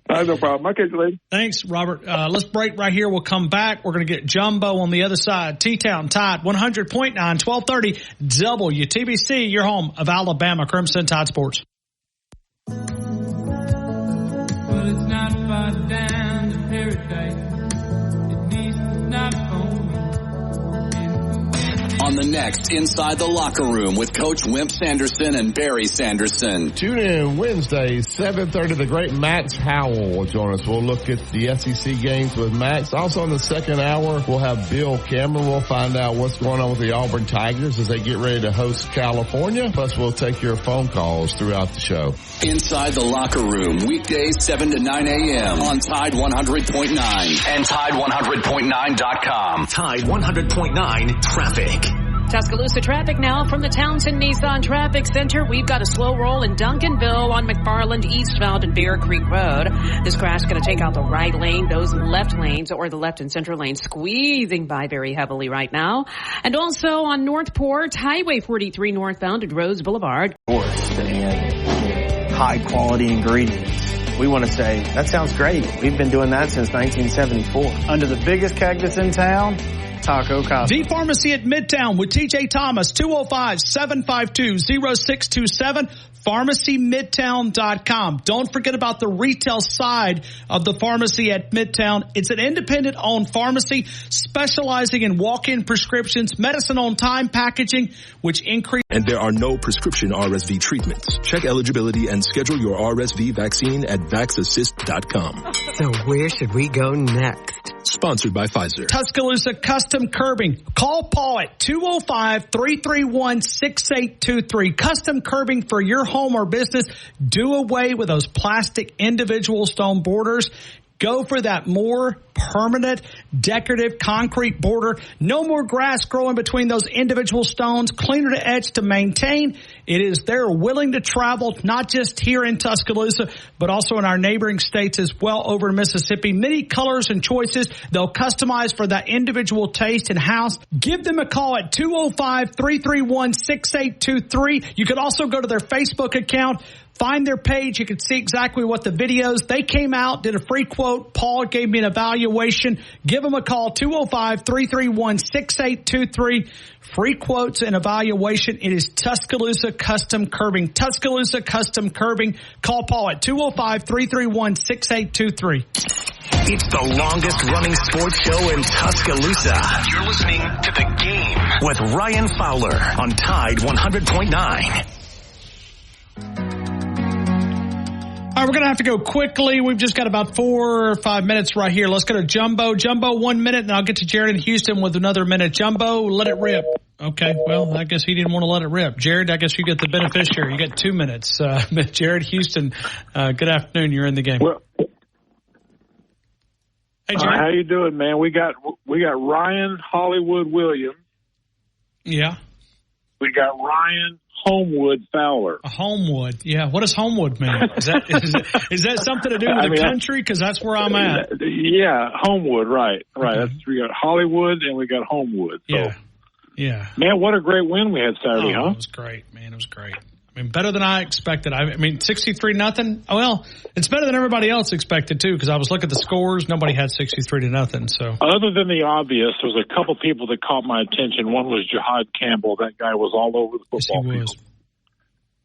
No problem. I'll catch you later. Thanks, Robert. Let's break right here. We'll come back. We're going to get Jumbo on the other side. T-Town Tide 100.9, 1230 WTBC, your home of Alabama Crimson Tide Sports. Well, it's not far down to paradise. It needs to stop on me. On the next Inside the Locker Room with Coach Wimp Sanderson and Barry Sanderson. Tune in Wednesday, 7:30. The great Max Howell will join us. We'll look at the SEC games with Max. Also in the second hour, we'll have Bill Cameron. We'll find out what's going on with the Auburn Tigers as they get ready to host California. Plus, we'll take your phone calls throughout the show. Inside the Locker Room, weekdays 7 to 9 a.m. on Tide 100.9 and Tide100.9.com. Tide 100.9 Traffic. Tuscaloosa traffic now from the Townsend Nissan Traffic Center. We've got a slow roll in Duncanville on McFarland eastbound and Bear Creek Road. This crash is going to take out the right lane. Those left lanes or the left and center lanes squeezing by very heavily right now. And also on Northport, Highway 43 northbound at Rose Boulevard. And high quality ingredients. We want to say, that sounds great. We've been doing that since 1974. Under the biggest cactus in town, Taco Coffee. The Pharmacy at Midtown with TJ Thomas, 205-752-0627. PharmacyMidtown.com. Don't forget about the retail side of the Pharmacy at Midtown. It's an independent-owned pharmacy specializing in walk-in prescriptions, medicine on time packaging, which increase. And there are no prescription RSV treatments. Check eligibility and schedule your RSV vaccine at VaxAssist.com. So where should we go next? Sponsored by Pfizer. Tuscaloosa Custom Curbing. Call Paul at 205-331-6823. Custom curbing for your home or business. Do away with those plastic individual stone borders. Go for that more permanent, decorative concrete border. No more grass growing between those individual stones. Cleaner to edge to maintain. They're willing to travel, not just here in Tuscaloosa, but also in our neighboring states as well over in Mississippi. Many colors and choices. They'll customize for that individual taste and house. Give them a call at 205-331-6823. You could also go to their Facebook account. Find their page. You can see exactly what the videos. They came out, did a free quote. Paul gave me an evaluation. Give them a call, 205-331-6823. Free quotes and evaluation. It is Tuscaloosa Custom Curbing. Tuscaloosa Custom Curbing. Call Paul at 205-331-6823. It's the longest running sports show in Tuscaloosa. You're listening to The Game with Ryan Fowler on Tide 100.9. All right, we're going to have to go quickly. We've just got about 4 or 5 minutes right here. Let's go to Jumbo. Jumbo, 1 minute, and I'll get to Jared in Houston with another minute. Jumbo, let it rip. Okay, well, I guess he didn't want to let it rip. Jared, I guess you get the beneficiary. You get 2 minutes. Jared, Houston, good afternoon. You're in the game. Well, hey, Jared. How you doing, man? We got Ryan Hollywood Williams. Yeah. We got Ryan Homewood Fowler. Homewood, yeah. What does Homewood mean? Is that something to do with the country? Because that's where I'm at. Yeah, Homewood, right. Okay. We got Hollywood and we got Homewood. So, yeah. Man, what a great win we had Saturday, huh? It was great, man. It was great. I I mean, better than I expected. I mean, 63-0. Oh, well, it's better than everybody else expected, too, because I was looking at the scores. Nobody had 63-0. So, other than the obvious, there was a couple people that caught my attention. One was Jihad Campbell. That guy was all over the football field.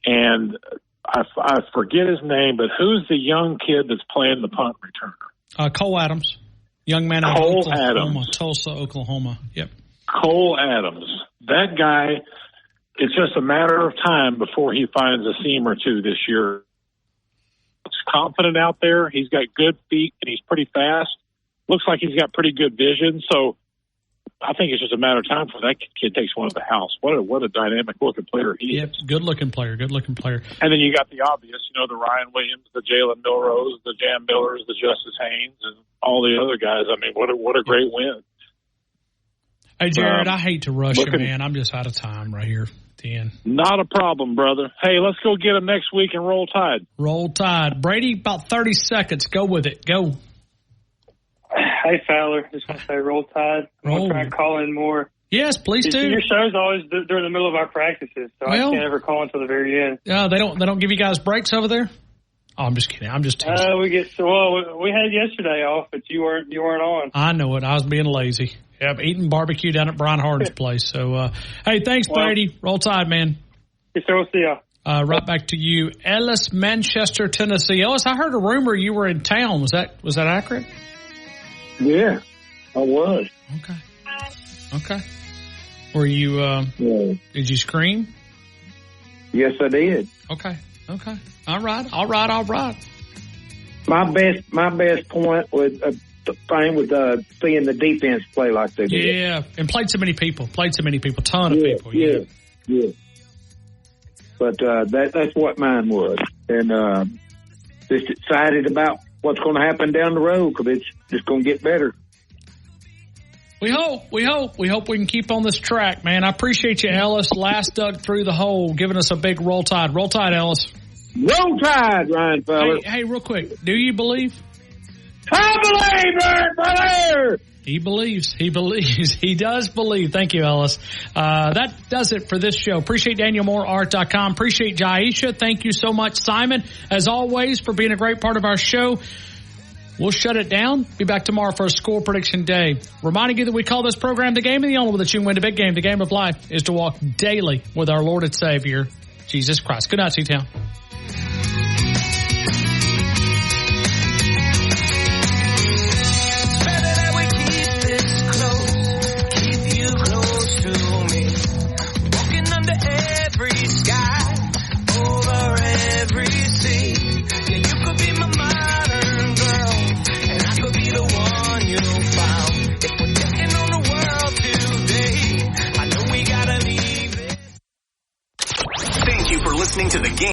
And I forget his name, but who's the young kid that's playing the punt returner? Cole Adams. Young man out of Oklahoma, Tulsa, Oklahoma. Yep. Cole Adams. That guy, it's just a matter of time before he finds a seam or two this year. He's confident out there. He's got good feet, and he's pretty fast. Looks like he's got pretty good vision. So I think it's just a matter of time before that kid takes one to the house. What a dynamic-looking player he is. Good-looking player. And then you got the obvious, the Ryan Williams, the Jalen Milrose, the Jam Millers, the Justice Haynes, and all the other guys. I mean, what a great win. Hey, Jared, I hate to rush you, man. I'm just out of time right here at the end. Not a problem, brother. Hey, let's go get them next week and roll Tide. Roll Tide. Brady, about 30 seconds. Go with it. Go. Hey, Fowler. Just want to say roll Tide. I'm going to try and call in more. Yes, please do. Your show's always during the middle of our practices, so I can't ever call until the very end. They don't give you guys breaks over there? Oh, I'm just kidding. I'm just teasing. We had yesterday off, but you weren't on. I know it. I was being lazy. Yep, eating barbecue down at Brian Harden's place. So, hey, thanks, Brady. Roll Tide, man. Yes, sir. We'll see y'all. Right back to you, Ellis, Manchester, Tennessee. Ellis, I heard a rumor you were in town. Was that accurate? Yeah, I was. Okay. Were you? Did you scream? Yes, I did. Okay. All right. My best point was thing with seeing the defense play like they did. Yeah, and played so many people. Ton of people. Yeah. But that's what mine was, and just excited about what's going to happen down the road because it's just going to get better. We hope we can keep on this track, man. I appreciate you, Ellis. Last duck through the hole, giving us a big roll tide. Roll Tide, Ellis. Roll Tide, Ryan Fowler. Hey, real quick. Do you believe? I believe, Ryan Fowler. He believes. He does believe. Thank you, Ellis. That does it for this show. Appreciate DanielMooreArt.com. Appreciate Jaisha. Thank you so much, Simon, as always, for being a great part of our show. We'll shut it down. Be back tomorrow for a score prediction day. Reminding you that we call this program The Game, and the only way that you can win the big game, the game of life, is to walk daily with our Lord and Savior, Jesus Christ. Good night, T-Town.